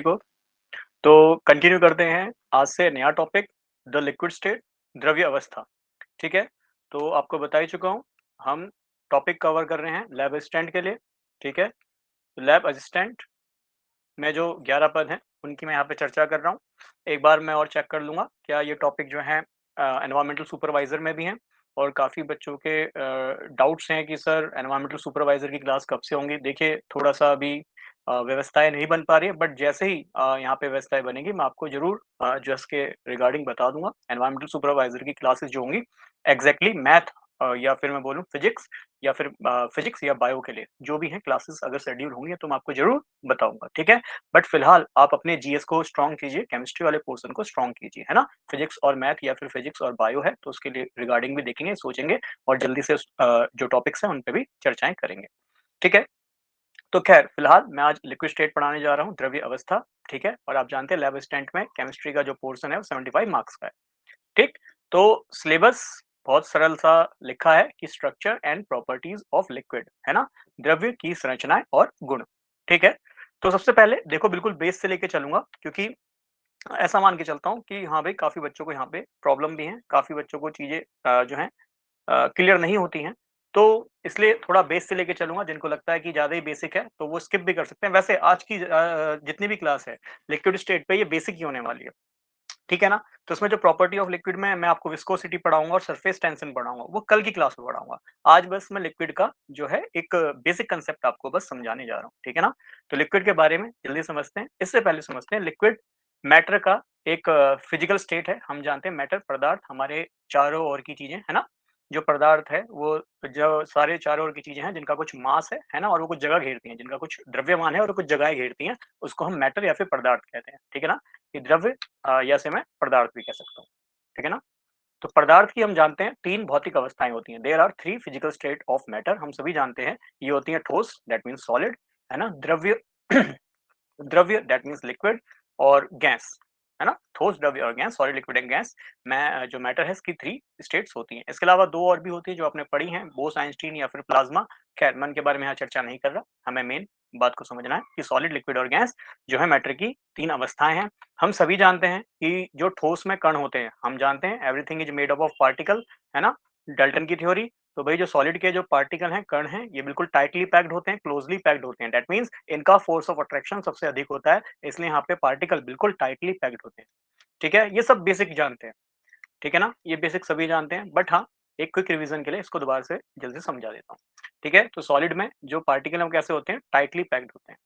को तो कंटिन्यू करते हैं आज से नया टॉपिक द लिक्विड स्टेट द्रव्य अवस्था। ठीक है, तो आपको बता ही चुका हूँ। हम टॉपिक कवर कर रहे हैं लैब असिस्टेंट के लिए। ठीक है, तो लैब असिस्टेंट में जो 11 पद हैं उनकी मैं यहाँ पे चर्चा कर रहा हूँ। एक बार मैं और चेक कर लूँगा क्या ये टॉपिक जो है एनवायरमेंटल सुपरवाइज़र में भी हैं। और काफ़ी बच्चों के डाउट्स हैं कि सर एनवायरमेंटल सुपरवाइज़र की क्लास कब से होंगी? देखिए थोड़ा-सा अभी व्यवस्थाएँ नहीं बन पा रही है, बट जैसे ही यहाँ पे व्यवस्थाएँ बनेंगी मैं आपको ज़रूर जो इसके रिगार्डिंग बता दूँगा। एनवायरमेंटल सुपरवाइज़र की क्लासेस जो होंगी एग्ज़ैक्टली मैथ या फिर मैं बोलूँ फिज़िक्स या फिर फिज़िक्स या बायो के लिए जो भी हैं क्लासेस अगर शेड्यूल होंगी तो मैं आपको ज़रूर बताऊँगा, ठीक है? बट फिलहाल आप अपने जीएस को स्ट्रॉन्ग कीजिए, केमिस्ट्री वाले पोर्शन को स्ट्रॉन्ग कीजिए, है ना? फिज़िक्स और मैथ या फिर फिज़िक्स और बायो है तो उसके लिए रिगार्डिंग भी देखेंगे, सोचेंगे और जल्दी से जो टॉपिक्स हैं उन पे भी चर्चाएँ करेंगे, ठीक है? तो ख़ैर फिलहाल मैं आज लिक्विड स्टेट पढ़ाने जा रहा हूँ, द्रव्य अवस्था, ठीक है? और आप जानते हैं लैब असिस्टेंट में केमिस्ट्री का जो पोर्शन है वो 75 मार्क्स का है, ठीक? तो सिलेबस बहुत सरल सा लिखा है कि structure and properties of liquid, है ना? द्रव्य की संरचनाएँ और गुण, ठीक है? तो सबसे पहले देखो बिल्कुल बेस से लेके चलूँगा क्योंकि ऐसा मान के चलता हूँ कि हाँ भाई काफ़ी बच्चों को यहाँ पे प्रॉब्लम भी है, काफ़ी बच्चों को चीज़ें जो हैं क्लियर नहीं होती हैं। तो इसलिए थोड़ा बेस से लेके चलूँगा, जिनको लगता है कि ज़्यादा ही बेसिक है, तो वो स्किप भी कर सकते हैं। वैसे आज की जितनी भी क्लास है, लिक्विड स्टेट पे ये बेसिक ही होने वाली है, ठीक है ना? तो इसमें जो प्रॉपर्टी ऑफ लिक्विड में मैं आपको विस्कोसिटी पढ़ाऊँगा और सरफेस टेंशन पढ़ाऊँगा, वो कल की क्लास में पढ़ाऊँगा। आज बस मैं लिक्विड का जो है एक बेसिक कांसेप्ट आपको बस समझाने जा रहा हूँ, ठीक है ना? तो लिक्विड के बारे में जल्दी समझते हैं। इससे पहले समझते हैं लिक्विड मैटर का एक फिजिकल स्टेट है। हम जानते हैं मैटर पदार्थ हमारे चारों ओर की चीज़ें, है ना? जो पदार्थ है वो जो सारे चारों ओर की चीज़ें हैं जिनका कुछ मास है ना? और वो कुछ जगह घेरती हैं, जिनका कुछ द्रव्यमान है और कुछ जगहें घेरती हैं, उसको हम मैटर या फिर पदार्थ कहते हैं, ठीक है ना? ये द्रव्य या इसे मैं पदार्थ भी कह सकता हूँ, ठीक है ना? तो पदार्थ की हम जानते हैं 3 भौतिक अवस्थाएँ होती हैं। There are 3 physical state of matter हम सभी जानते हैं। ये होती हैं ठोस दैट मीन्स सॉलिड, है ना? द्रव्य द्रव्य दैट मीन्स लिक्विड और गैस, है ना? ठोस, द्रव्य और gas, solid, liquid and gas. मैं जो मैटर है इसकी 3 स्टेट्स होती हैं। इसके अलावा 2 और भी होती हैं जो आपने पढ़ी हैं, बोस-आइंस्टीन या फिर प्लाज़्मा। खैर मैं उनके बारे में यहाँ चर्चा नहीं कर रहा। हमें मेन बात को समझना है कि सॉलिड, लिक्विड और गैस जो है मैटर की 3 अवस्थाएँ हैं। हम सभी जानते हैं कि जो ठोस में कण होते हैं, हम जानते हैं everything is made up of particle, है ना? डाल्टन की थ्योरी। तो भई जो सॉलिड के जो पार्टिकल हैं, कण हैं, ये बिल्कुल टाइटली पैक्ड होते हैं, क्लोज़ली पैक्ड होते हैं। दैट मीन्स इनका फोर्स ऑफ अट्रैक्शन सबसे अधिक होता है, इसलिए यहाँ पे पार्टिकल बिल्कुल टाइटली पैक्ड होते हैं। ठीक है? ये सब बेसिक जानते हैं, ठीक है ना? ये बेसिक सभी जानते हैं, बट हाँ, एक क्विक रिवीजन के लिए इसको दोबारा से जल्दी से समझा देता हूँ। ठीक है? तो सॉलिड में जो पार्टिकल हैं वो कैसे होते हैं? टाइटली पैक्ड होते हैं,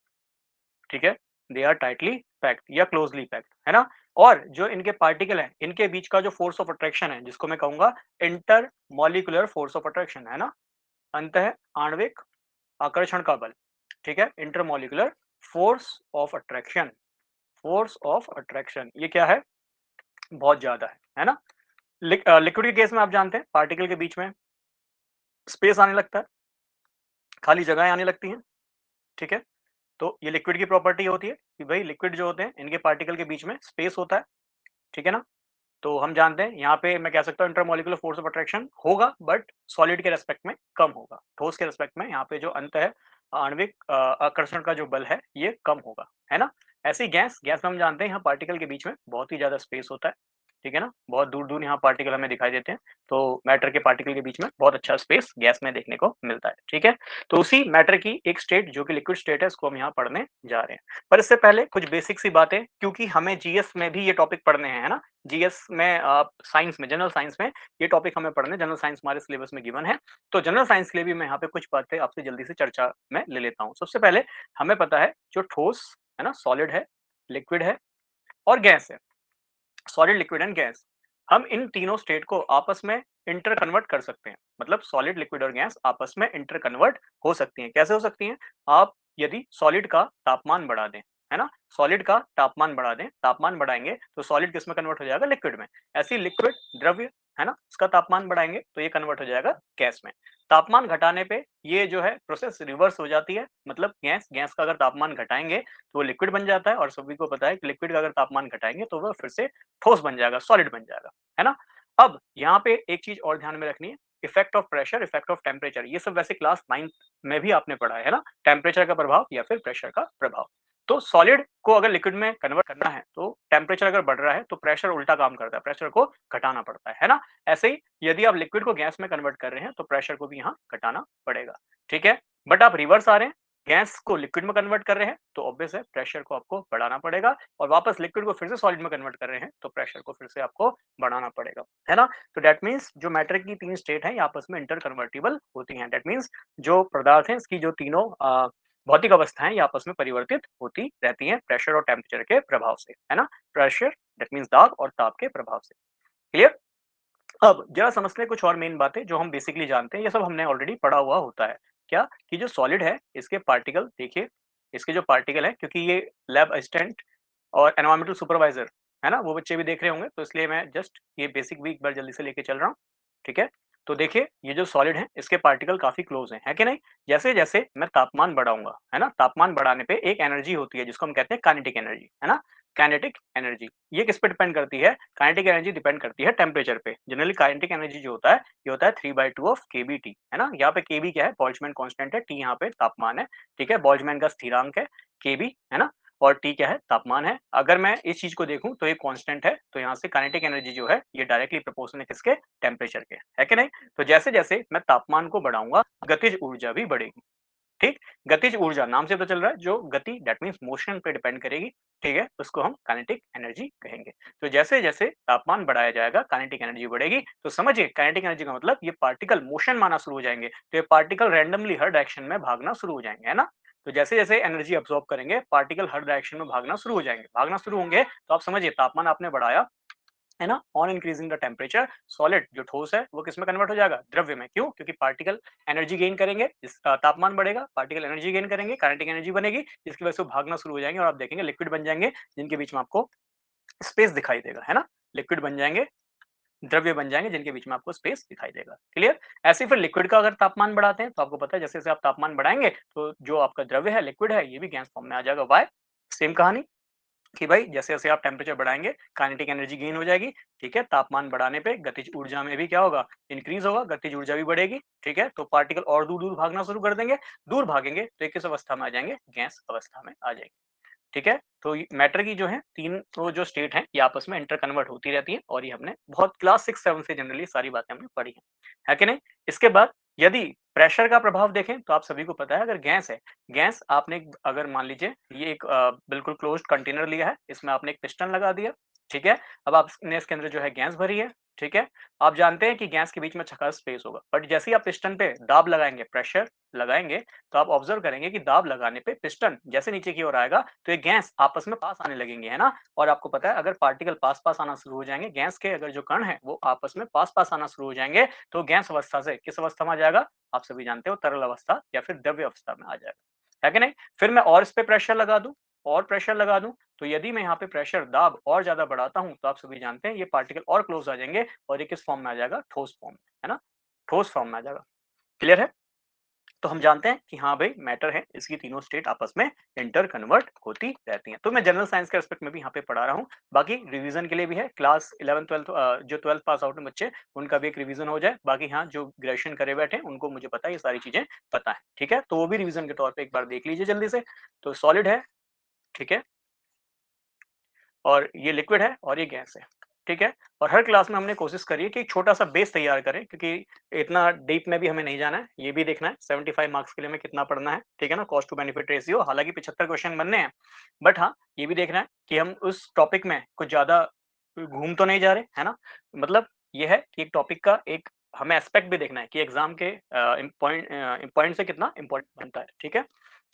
ठीक है? दे आर टाइटली पैक्ड या क्लोज़ली पैक्ड, है ना? और जो इनके पार्टिकल हैं, इनके बीच का जो फोर्स ऑफ अट्रैक्शन है, जिसको मैं कहूँगा इंटरमॉलिक्यूलर फोर्स ऑफ अट्रैक्शन, है ना? अंतः आणविक आकर्षण का बल, ठीक है? Intermolecular force of attraction, force of attraction ये क्या है? बहुत ज़्यादा है ना? लिक्विड के केस में आप जानते हैं पार्टिकल के बीच में स्पेस आने लगता है, खाली जगहें आने लगती हैं, ठीक है? तो ये लिक्विड की प्रॉपर्टी होती है कि भई लिक्विड जो होते हैं, इनके पार्टिकल के बीच में स्पेस होता है, ठीक है ना? तो हम जानते हैं यहाँ पे मैं कह सकता हूँ इंटरमॉलिक्यूलर फोर्स ऑफ अट्रैक्शन होगा, बट सॉलिड के रिस्पेक्ट में कम होगा। ठोस के रिस्पेक्ट में यहाँ पे जो अंत है आणविक आकर्षण का जो बल है ये कम होगा, है ना? ऐसे ही गैस में हम जानते हैं यहाँ पार्टिकल के बीच में बहुत ही ज़्यादा स्पेस होता है, ठीक है ना? बहुत दूर-दूर यहाँ पार्टिकल हमें दिखाई देते हैं, तो मैटर के पार्टिकल के बीच में बहुत अच्छा स्पेस गैस में देखने को मिलता है, ठीक है? तो उसी मैटर की एक स्टेट जो कि लिक्विड स्टेट है इसको हम यहाँ पढ़ने जा रहे हैं। पर इससे पहले कुछ बेसिक सी बातें क्योंकि हमें जीएस में भी ये टॉपिक पढ़ने हैं, है ना? जीएस में साइंस में जनरल साइंस में ये टॉपिक हमें पढ़ने जनरल साइंस हमारे सिलेबस में गिवन है। तो जनरल साइंस के लिए भी मैं यहाँ पे कुछ बातें आपसे जल्दी से चर्चा में ले लेता हूँ। सबसे पहले हमें पता है जो ठोस है ना, सॉलिड है, लिक्विड है और गैस है। Solid, liquid and gas. हम इन तीनों स्टेट को आपस में इंटर कन्वर्ट कर सकते हैं। मतलब सॉलिड, लिक्विड और गैस आपस में इंटर कन्वर्ट हो सकती हैं। कैसे हो सकती हैं? आप यदि सॉलिड का तापमान बढ़ा दें, है ना? सॉलिड का तापमान बढ़ा दें, तापमान बढ़ाएँगे तो सॉलिड किसमें कन्वर्ट हो जाएगा? लिक्विड में। ऐसे ही लिक्विड द्रव्य, है ना? इसका तापमान बढ़ाएँगे तो ये कन्वर्ट हो जाएगा गैस में। तापमान घटाने पे ये जो है प्रोसेस रिवर्स हो जाती है। मतलब गैस का अगर तापमान घटाएँगे तो वो लिक्विड बन जाता है और सभी को पता है कि लिक्विड का अगर तापमान घटाएँगे तो वो फिर से ठोस बन जाएगा, सॉलिड बन जाएगा, है ना? अब यहाँ पे एक चीज़ और ध्यान में रखनी है, effect of pressure, effect of temperature ये सब वैसे क्लास 9th में भी आपने पढ़ा है ना? टेम्परेचर का प्रभाव या फिर प्रेशर का प्रभाव। तो सॉलिड को अगर लिक्विड में कन्वर्ट करना है तो टेम्परेचर अगर बढ़ रहा है तो प्रेशर उल्टा काम करता है, प्रेशर को घटाना पड़ता है ना? ऐसे ही यदि आप लिक्विड को गैस में कन्वर्ट कर रहे हैं तो प्रेशर को भी यहाँ घटाना पड़ेगा, ठीक है? बट आप रिवर्स आ रहे हैं, गैस को लिक्विड में कन्वर्ट कर रहे हैं तो ऑब्वियस है प्रेशर को आपको बढ़ाना पड़ेगा और वापस लिक्विड को फिर से सॉलिड में कन्वर्ट कर रहे हैं तो प्रेशर को फिर से आपको बढ़ाना पड़ेगा, है ना? तो दैट मीन्स जो मैटर की 3 स्टेट हैं ये आपस में इंटर कन्वर्टिबल होती हैं। दैट मीन्स जो पदार्थ हैं इसकी जो तीनों भौतिक अवस्थाएँ ये आपस में परिवर्तित होती रहती हैं प्रेशर और टेम्परेचर के प्रभाव से, है ना? प्रेशर दैट मीन्स दाब और ताप के प्रभाव से। क्लियर? अब जरा समझते हैं कुछ और मेन बातें जो हम बेसिकली जानते हैं, ये सब हमने ऑलरेडी पढ़ा हुआ होता है। क्या? कि जो सॉलिड है इसके पार्टिकल देखिए, इसके जो पार्टिकल हैं क्योंकि ये लैब असिस्टेंट और एनवायरमेंटल सुपरवाइज़र, है ना? वो बच्चे भी देख रहे होंगे तो इसलिए मैं जस्ट ये बेसिक भी एक बार जल्दी से लेके चल रहा हूँ, ठीक है? तो देखिए ये जो सॉलिड है इसके पार्टिकल काफ़ी क्लोज़ हैं, है कि नहीं? जैसे-जैसे मैं तापमान बढ़ाऊँगा, है ना? तापमान बढ़ाने पे एक एनर्जी होती है जिसको हम कहते हैं काइनेटिक एनर्जी, है ना? काइनेटिक एनर्जी, ये किस पे डिपेंड करती है? काइनेटिक एनर्जी डिपेंड करती है टेम्परेचर पे। जनरली काइनेटिक एनर्जी जो होता है, ये होता है 3/2 ऑफ केबीटी, है ना? यहाँ पे केबी क्या है? बोल्ट्जमैन कांस्टेंट है, टी यहाँ पे तापमान है, ठीक है? बोल्ट्जमैन का स्थिरांक है केबी, है ना? और टी क्या है? तापमान है। अगर मैं इस चीज़ को देखूँ तो ये कांस्टेंट है, तो यहाँ से काइनेटिक एनर्जी जो है, ये डायरेक्टली प्रोपोर्शनल है किसके? टेम्परेचर के, है कि नहीं? तो जैसे-जैसे मैं तापमान को बढ़ाऊँगा, गतिज ऊर्जा भी बढ़ेगी। ठीक? गतिज ऊर्जा नाम से पता चल रहा है जो गति दैट मीन्स मोशन पे डिपेंड करेगी, ठीक है? उसको हम काइनेटिक एनर्जी कहेंगे। तो जैसे-जैसे तापमान बढ़ाया जाएगा, काइनेटिक एनर्जी बढ़ेगी, तो समझिए काइनेटिक एनर्जी का मतलब ये पार्टिकल मोशन में आना शुरू हो जाएँगे। तो ये पार्टिकल रैंडमली हर डायरेक्शन में भागना शुरू हो जाएँगे, है ना? तो जैसे-जैसे एनर्जी अब्ज़ॉर्ब करेंगे, पार्टिकल हर डायरेक्शन में भागना शुरू हो जाएँगे। भागना शुरू होंगे, तो आप समझिए तापमान आपने बढ़ाया, है ना? On increasing the temperature solid जो ठोस है वो किसमें कन्वर्ट हो जाएगा? द्रव्य में। क्यों? क्योंकि पार्टिकल एनर्जी गेन करेंगे, तापमान बढ़ेगा, पार्टिकल एनर्जी गेन करेंगे, काइनेटिक एनर्जी बनेगी, जिसकी वजह से वो भागना शुरू हो जाएँगे और आप देखेंगे लिक्विड बन जाएँगे, जिनके बीच में आपको स्पेस दिखाई देगा, है ना? लिक्विड बन जाएँगे, द्रव्य बन जाएँगे जिनके बीच में आपको स्पेस दिखाई देगा। क्लियर? ऐसे ही फिर लिक्विड का अगर तापमान बढ़ाते हैं, तो आपको पता है जैसे-जैसे आप तापमान बढ़ाएँगे, तो जो आपका द्रव्य है, लिक्विड है, ये भी गैस फॉर्म में आ जाएगा। व्हाई? सेम कहानी कि भाई जैसे-जैसे आप टेम्परेचर बढ़ाएँगे, काइनेटिक एनर्जी गेन हो जाएगी, ठीक है? तापमान बढ़ाने पे गतिज ऊर्जा में भी क्या होगा? इंक्रीज़ होगा, गतिज ऊर्जा भी बढ़ेगी, ठीक है? तो पार्टिकल और दूर-दूर भागना शुरू कर देंगे, दूर भागेंगे तो ये किस अवस्था में आ जाएँगे? गैस अवस्था में आ जाएँगे। ठीक है? तो ये मैटर की जो है 3 वो जो स्टेट हैं, ये आपस में इंटर कन्वर्ट होती रहती हैं और ये हमने बहुत क्लास 6-7 से जनरली सारी बातें हमने पढ़ी हैं। है कि नहीं? इसके बाद यदि प्रेशर का प्रभाव देखें तो आप सभी को पता है अगर गैस है, गैस आपने अगर मान लीजिए ये एक बिल्कुल क्लोज़्ड कंटेनर लिया है, इसमें आपने एक पिस्टन लगा दिया, ठीक है? अब आपने इसके अंदर जो है गैस भरी है, ठीक है? आप जानते हैं कि गैस के बीच में अच्छा खासा स्पेस होगा, बट जैसे ही आप पिस्टन पे दाब लगाएँगे, प्रेशर लगाएँगे तो आप ऑब्जर्व करेंगे कि दाब लगाने पे पिस्टन जैसे नीचे की ओर आएगा तो ये गैस आपस में पास आने लगेंगे, है ना? और आपको पता है अगर पार्टिकल पास-पास आना शुरू हो जाएँगे, गैस के अगर जो कण हैं वो आपस में पास-पास आना शुरू हो जाएँगे, तो गैस अवस्था से किस अवस्था में आ जाएगा? आप सभी जानते हो तरल अवस्था या फिर द्रव्य अवस्था में आ जाएगा। है कि नहीं? फिर मैं और इस पे प्रेशर लगा दूँ और प्रेशर लगा दूँ, तो यदि मैं यहाँ पे प्रेशर दाब और ज़्यादा बढ़ाता हूँ, तो आप सभी जानते हैं ये पार्टिकल और क्लोज़ आ जाएँगे और ये किस फॉर्म में आ जाएगा? ठोस फॉर्म में, है ना? ठोस फॉर्म में आ जाएगा। क्लियर है? तो हम जानते हैं कि हाँ भाई मैटर है, इसकी तीनों स्टेट आपस में इंटर कन्वर्ट होती रहती हैं। तो मैं जनरल साइंस के एस्पेक्ट में भी यहाँ पे पढ़ा रहा हूँ। बाकी रिवीजन के लिए भी है क्लास 11th-12th जो 12th पास आउट हैं बच्चे, उनका भी एक रिवीजन हो जाए। बाकी हाँ, जो ग्रेजुएशन करे बैठे हैं, उनको मुझे पता है ये सारी चीज़ें पता है। ठीक है? तो वो भी रिवीजन के तौर पे एक बार देख लीजिए जल्दी से। तो सॉलिड है, ठीक है? और ये लिक्विड है और ये गैस है, ठीक है? और हर क्लास में हमने कोशिश करी है कि एक छोटा-सा बेस तैयार करें क्योंकि इतना डीप में भी हमें नहीं जाना है, ये भी देखना है 75 मार्क्स के लिए हमें कितना पढ़ना है, ठीक है ना? कॉस्ट टू बेनिफिट रेशियो हालाँकि 75 क्वेश्चन बनने हैं, बट हाँ, ये भी देखना है कि हम उस टॉपिक में कुछ ज़्यादा घूम तो नहीं जा रहे, है ना? मतलब ये है कि एक टॉपिक का एक हमें एस्पेक्ट भी देखना है कि एग्ज़ाम के पॉइंट से कितना इम्पोर्टेंट बनता है, ठीक है?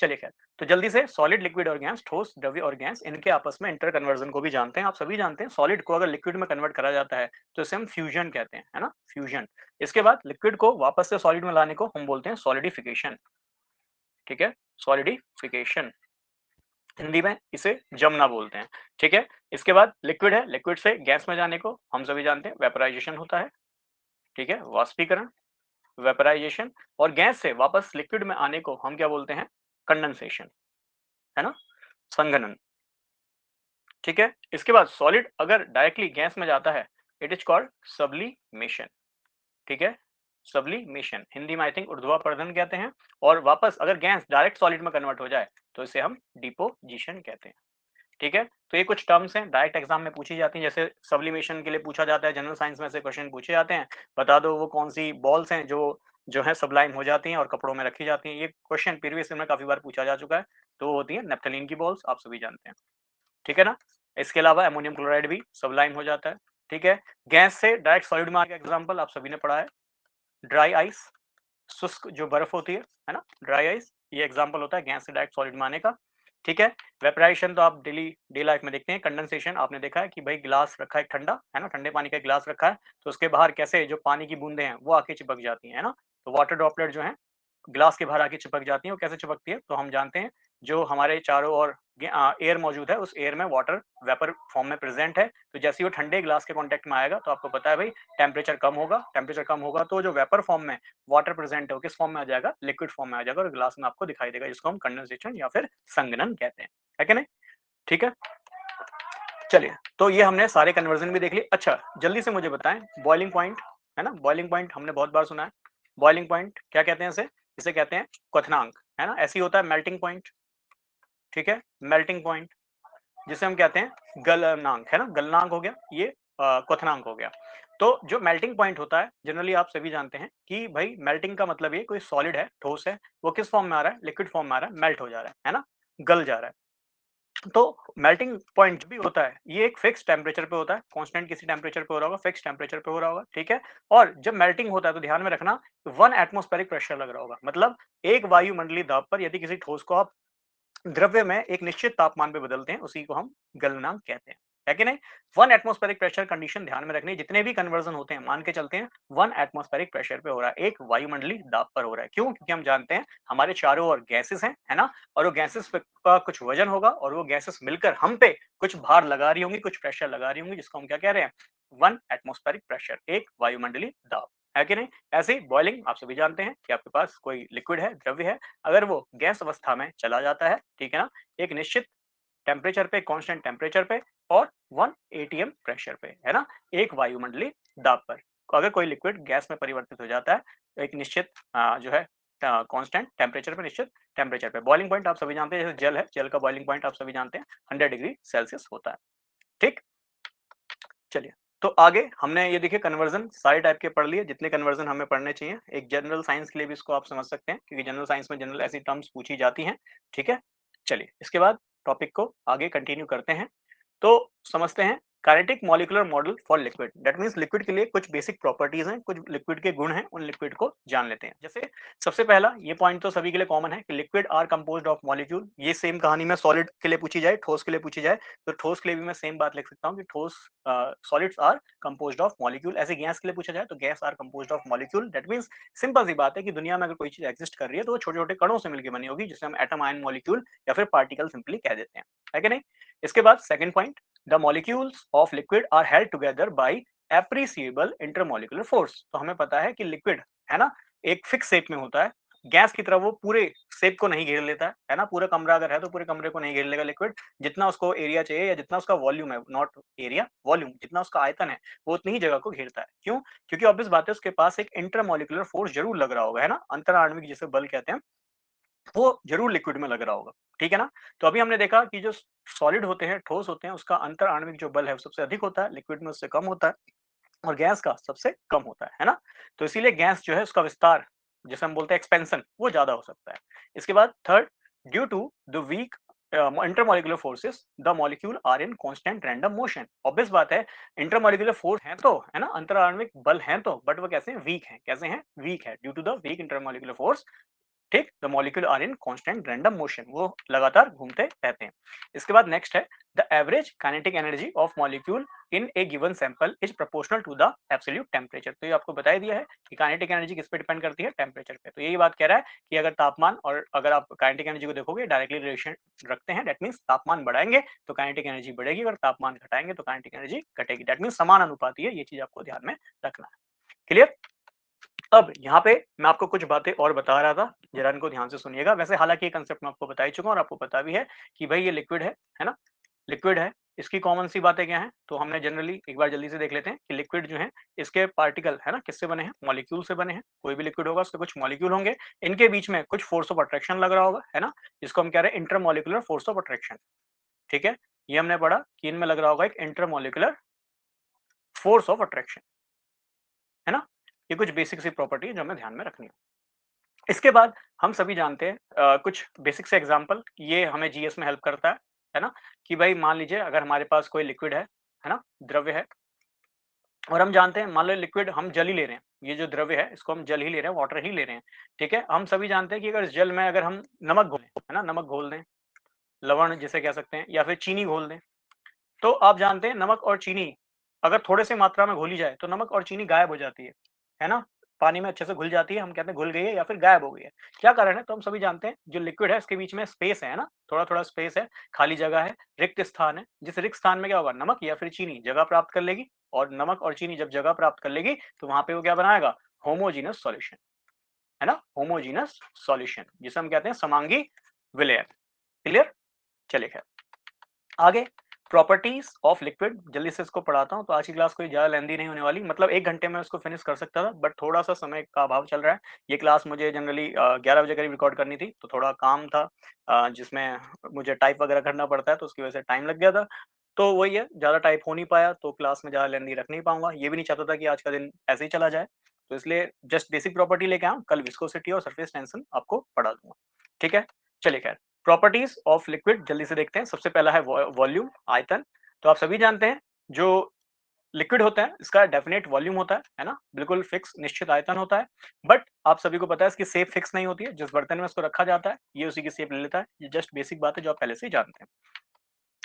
चलिए खैर, तो जल्दी से सॉलिड, लिक्विड और गैस, ठोस, द्रव्य और गैस इनके आपस में इंटर कन्वर्जन को भी जानते हैं। आप सभी जानते हैं सॉलिड को अगर लिक्विड में कन्वर्ट करा जाता है, तो इसे हम फ्यूजन कहते हैं, है ना? फ्यूजन। इसके बाद लिक्विड को वापस से सॉलिड में लाने को हम बोलते हैं सॉलिडिफिकेशन, ठीक है? सॉलिडिफिकेशन। हिंदी में इसे जमना बोलते हैं, ठीक है? इसके बाद लिक्विड है, लिक्विड से गैस में जाने को हम सभी जानते हैं वेपोराइज़ेशन होता है, ठीक है? वाष्पीकरण, वेपोराइज़ेशन और गैस से वापस लिक्विड में आने को हम क्या बोलते हैं? कंडेंसेशन, है ना? संघनन। ठीक है? इसके बाद सॉलिड अगर डायरेक्टली गैस में जाता है, इट इज़ कॉल्ड सब्लिमेशन, ठीक है? सब्लिमेशन, हिंदी में आई थिंक ऊर्ध्वापरधन कहते हैं। और वापस अगर गैस डायरेक्ट सॉलिड में कन्वर्ट हो जाए तो इसे हम डिपोजिशन कहते हैं। ठीक है, तो ये कुछ टर्म्स हैं, डायरेक्ट एग्जाम में पूछी जाती हैं। जैसे सब्लिमेशन के लिए पूछा जाता है, जनरल साइंस में से क्वेश्चन पूछे जाते हैं, बता दो वो कौन सी बॉल्स हैं जो जो है सब्लाइम हो जाती हैं और कपड़ों में रखी जाती हैं। ये क्वेश्चन प्रीवियस ईयर में काफी बार पूछा जा चुका है। तो वो होती है नेप्थलीन की बॉल्स, आप सभी जानते हैं। ठीक है ना? इसके अलावा अमोनियम क्लोराइड भी सब्लाइम हो जाता है। ठीक है, गैस से डायरेक्ट सॉलिड में आने का एग्जाम्पल आप सभी ने पढ़ा है, ड्राई आइस, शुष्क जो बर्फ होती है ना, ड्राई आइस, ये एग्जांपल होता है गैस से डायरेक्ट सॉलिड में आने का। ठीक है, वेपराइजेशन तो आप डेली डे लाइफ में देखते हैं। कंडेंसेशन आपने देखा है कि भाई गिलास रखा है ठंडा, है ना, ठंडे पानी का गिलास रखा है, तो उसके बाहर कैसे जो पानी की बूंदे हैं वो आके चिपक जाती हैं, है ना। तो वाटर ड्रॉपलेट जो है ग्लास के बाहर आके चिपक जाती हैं। वो कैसे चिपकती है, तो हम जानते हैं जो हमारे चारों ओर एयर मौजूद है, उस एयर में वाटर वेपर फॉर्म में प्रेजेंट है। तो जैसे ही वो ठंडे ग्लास के कांटेक्ट में आएगा तो आपको पता है भाई टेम्परेचर कम होगा। टेम्परेचर कम होगा तो जो वेपर फॉर्म में वाटर प्रेजेंट है वो किस फॉर्म में आ जाएगा, लिक्विड फॉर्म में आ जाएगा और ग्लास में आपको दिखाई देगा, जिसको हम कंडेंसेशन या फिर संघनन कहते हैं, है कि नहीं। ठीक है, चलिए, तो ये हमने सारे कन्वर्जन भी देख लिए। अच्छा, जल्दी से मुझे बताएं बॉइलिंग पॉइंट, है ना, बॉइलिंग पॉइंट हमने बहुत बार सुना है। बॉइलिंग पॉइंट क्या कहते हैं इसे, इसे कहते हैं क्वथनांक, है ना। ऐसे ही होता है मेल्टिंग पॉइंट। ठीक है, मेल्टिंग पॉइंट जिसे हम कहते हैं गलनांक, है ना, गलनांक हो गया, ये क्वथनांक हो गया। तो जो मेल्टिंग पॉइंट होता है जनरली आप सभी जानते हैं कि भाई मेल्टिंग का मतलब ये कोई सॉलिड है, ठोस है, वो किस फॉर्म में आ रहा है, लिक्विड फॉर्म में आ रहा है, मेल्ट हो जा रहा है ना, गल जा रहा है। तो मेल्टिंग पॉइंट भी होता है, ये एक फिक्स टेम्परेचर पे होता है, कांस्टेंट किसी टेम्परेचर पे हो रहा होगा, फिक्स टेम्परेचर पे हो रहा होगा। ठीक है, और जब मेल्टिंग होता है तो ध्यान में रखना 1 एटमॉस्फेरिक प्रेशर लग रहा होगा, मतलब एक वायुमंडलीय दाब पर यदि किसी ठोस को आप द्रव्य में एक निश्चित तापमान पे बदलते हैं, उसी को हम गलनांक कहते हैं, है कि नहीं। 1 एटमॉस्फेरिक प्रेशर कंडीशन ध्यान में रखनी है, जितने भी कन्वर्जन होते हैं मान के चलते हैं 1 एटमॉस्फेरिक प्रेशर पे हो रहा है, एक वायुमंडलीय दाब पर हो रहा है। क्यों, क्योंकि हम जानते हैं हमारे चारों ओर गैसेस हैं, है ना, और वो गैसेस का कुछ वजन होगा और वो गैसेस मिलकर हम पे कुछ भार लगा रही होंगी, कुछ प्रेशर लगा रही होंगी, जिसको हम क्या कह रहे हैं, 1 एटमॉस्फेरिक प्रेशर, एक वायुमंडलीय दाब, है कि नहीं। ऐसे ही बॉइलिंग आप सभी जानते हैं कि आपके पास कोई लिक्विड है, द्रव्य है, अगर वो गैस अवस्था में चला जाता है, ठीक है ना, एक निश्चित टेम्परेचर पे, कांस्टेंट टेम्परेचर पे और 1 एटीएम प्रेशर पे, है ना, एक वायुमंडलीय दाब पर। तो अगर कोई लिक्विड गैस में परिवर्तित हो जाता है एक निश्चित जो है कांस्टेंट टेम्परेचर पे, निश्चित टेम्परेचर पे, बॉइलिंग पॉइंट आप सभी जानते हैं, जैसे जल है, जल का बॉइलिंग पॉइंट आप सभी जानते हैं 100 डिग्री सेल्सियस होता है। ठीक, चलिए, तो आगे हमने ये देखिए कन्वर्जन सारे टाइप के पढ़ लिए, जितने कन्वर्जन हमें पढ़ने चाहिए। एक जनरल साइंस के लिए भी इसको आप समझ सकते हैं, क्योंकि जनरल साइंस में जनरल ऐसी टर्म्स पूछी जाती हैं। ठीक है, चलिए इसके बाद टॉपिक को आगे कंटिन्यू करते हैं। तो समझते हैं kinetic molecular model for liquid, that means liquid के लिए कुछ बेसिक प्रॉपर्टीज हैं, कुछ लिक्विड के गुण हैं, उन लिक्विड को जान लेते हैं। जैसे सबसे पहला ये पॉइंट तो सभी के लिए कॉमन है कि liquid are composed of molecule. ये सेम कहानी में सॉलिड के लिए पूछी जाए, ठोस के लिए पूछी जाए, तो ठोस के लिए भी मैं सेम बात लिख सकता हूँ कि ठोस solids are composed of molecule. ऐसे गैस के लिए पूछा जाए तो gas are composed of molecule, that means simple सी बात है कि दुनिया में अगर कोई चीज एग्जिस्ट कर रही है तो वो छोटे छोटे कणों से मिलकर बनी होगी, जिसे हम एटम, आयन, मॉलिक्यूल या फिर पार्टिकल सिंपली कह देते हैं, है कि नहीं। इसके बाद second point, the molecules of liquid are held together by appreciable intermolecular force. तो हमें पता है कि लिक्विड, है ना, एक फिक्स शेप में होता है, गैस की तरह वो पूरे शेप को नहीं घेर लेता है ना। पूरा कमरा अगर है तो पूरे कमरे को नहीं घेर लेगा लिक्विड, जितना उसको एरिया चाहिए या जितना उसका वॉल्यूम है, नॉट एरिया, वॉल्यूम, जितना उसका आयतन है वो उतनी ही जगह को घेरता है। क्यों, क्योंकि ऑब्वियस बात है उसके पास एक इंटरमॉलिक्यूलर फोर्स जरूर लग रहा होगा, है ना, अंतर आणविक जिसे बल कहते हैं, वो जरूर लिक्विड में लग रहा होगा। ठीक है ना, तो अभी हमने देखा कि जो सॉलिड होते हैं, ठोस होते हैं, उसका अंतर आणविक जो बल है वो सबसे अधिक होता है, लिक्विड में उससे कम होता है, और गैस का सबसे कम होता है ना। तो इसीलिए गैस जो है उसका विस्तार, जिसे हम बोलते हैं एक्सपेंशन, वो ज्यादा हो सकता है। इसके बाद third, due to the weak intermolecular forces the molecule are in constant random motion. Obvious बात है इंटरमॉलिक्यूलर फोर्स है तो, है ना, अंतराण्विक बल है तो, बट वो कैसे हैं, वीक है। कैसे हैं, वीक है, due to the weak intermolecular force. ठीक, the molecule are in constant random motion, वो लगातार घूमते रहते हैं। इसके बाद नेक्स्ट है the average kinetic energy of molecule in a given sample is proportional to the absolute temperature. तो ये आपको बता दिया है कि काइनेटिक एनर्जी किस पे डिपेंड करती है, टेम्परेचर पे। तो यही बात कह रहा है कि अगर तापमान, और अगर आप काइनेटिक एनर्जी को देखोगे डायरेक्टली रिलेशन रखते हैं, दैट मींस तापमान बढ़ाएंगे तो काइनेटिक एनर्जी बढ़ेगी, अगर तापमान घटाएंगे तो काइनेटिक एनर्जी घटेगी, दैट मींस समान अनुपाती है। ये चीज आपको ध्यान में रखना है। क्लियर। अब यहाँ पे मैं आपको कुछ बातें और बता रहा था, जरा इनको ध्यान से सुनिएगा। वैसे हालांकि ये कंसेप्ट मैं आपको बता ही चुका हूँ और आपको पता भी है कि भाई ये लिक्विड है ना, लिक्विड है, इसकी कॉमन सी बातें क्या हैं? तो हमने जनरली एक बार जल्दी से देख लेते हैं कि लिक्विड जो है, इसके पार्टिकल है ना, किससे बने हैं? मॉलिक्यूल से बने हैं। कोई भी लिक्विड होगा उसके कुछ मॉलिक्यूल होंगे, इनके बीच में कुछ फोर्स ऑफ अट्रैक्शन लग रहा होगा, है ना? जिसको हम कह रहे हैं इंटरमॉलिक्यूलर फोर्स ऑफ अट्रैक्शन, ठीक है? ये हमने पढ़ा कि इनमें लग रहा होगा एक इंटरमॉलिक्यूलर फोर्स ऑफ अट्रैक्शन, है ना? ये कुछ बेसिक सी प्रॉपर्टी है जो हमें ध्यान में रखनी है। इसके बाद हम सभी जानते हैं कुछ बेसिक से एग्जांपल, ये हमें जीएस में हेल्प करता है ना? कि भाई मान लीजिए अगर हमारे पास कोई लिक्विड है ना? द्रव्य है और हम जानते हैं, मान लो लिक्विड हम जल ही ले रहे हैं, ये जो द्रव्य है इसको हम जल ही ले रहे हैं, वाटर ही ले रहे हैं, ठीक है? हम सभी जानते हैं कि अगर इस जल में अगर हम नमक घोलें, है ना? नमक घोल दें, लवण जिसे कह सकते हैं, या फिर चीनी घोल दें, तो आप जानते हैं नमक और चीनी अगर थोड़े से मात्रा में घोली जाए तो नमक और चीनी गायब हो जाती है ना? पानी में अच्छे से घुल जाती है, हम कहते हैं घुल गई है या फिर गायब हो गई है। क्या कारण है? तो हम सभी जानते हैं जो लिक्विड है इसके बीच में स्पेस है ना? थोड़ा-थोड़ा स्पेस है, खाली जगह है, रिक्त स्थान है। जिस रिक्त स्थान में क्या होगा? नमक या फिर चीनी जगह प्राप्त कर लेगी और नमक और चीनी जब जगह प्राप्त कर लेगी तो वहाँ पे वो क्या बनाएगा? होमोजेनस सॉल्यूशन, है ना? होमोजेनस सॉल्यूशन जिसे हम कहते हैं समांगी विलयन। क्लियर? चलिए खैर आगे प्रॉपर्टीज ऑफ लिक्विड जल्दी से इसको पढ़ाता हूँ। तो आज की क्लास कोई ज्यादा लेंदी नहीं होने वाली, मतलब 1 घंटे में इसको फिनिश कर सकता था, बट थोड़ा सा समय का अभाव चल रहा है। ये क्लास मुझे जनरली 11 बजे करीब रिकॉर्ड करनी थी, तो थोड़ा काम था जिसमें मुझे टाइप वगैरह करना पड़ता है, तो उसकी वजह से टाइम लग गया था। तो वही है, ज्यादा टाइप हो नहीं पाया, तो क्लास में ज्यादा लेंदी रख नहीं पाऊंगा। ये भी नहीं चाहता था कि आज का दिन ऐसे ही चला जाए, तो इसलिए जस्ट बेसिक प्रॉपर्टी लेके आऊँ, कल विस्कोसिटी और सरफेस टेंशन आपको पढ़ा दूंगा। ठीक है, चलिए खैर प्रॉपर्टीज ऑफ लिक्विड जल्दी से देखते हैं। सबसे पहला है वॉल्यूम, आयतन। तो आप सभी जानते हैं जो लिक्विड होता है इसका डेफिनेट वॉल्यूम होता है ना? बिल्कुल फिक्स निश्चित आयतन होता है। बट आप सभी को पता है इसकी शेप फिक्स नहीं होती है, जिस बर्तन में इसको रखा जाता है ये उसी की शेप ले लेता है। ये जस्ट बेसिक बात है जो आप पहले से ही जानते हैं।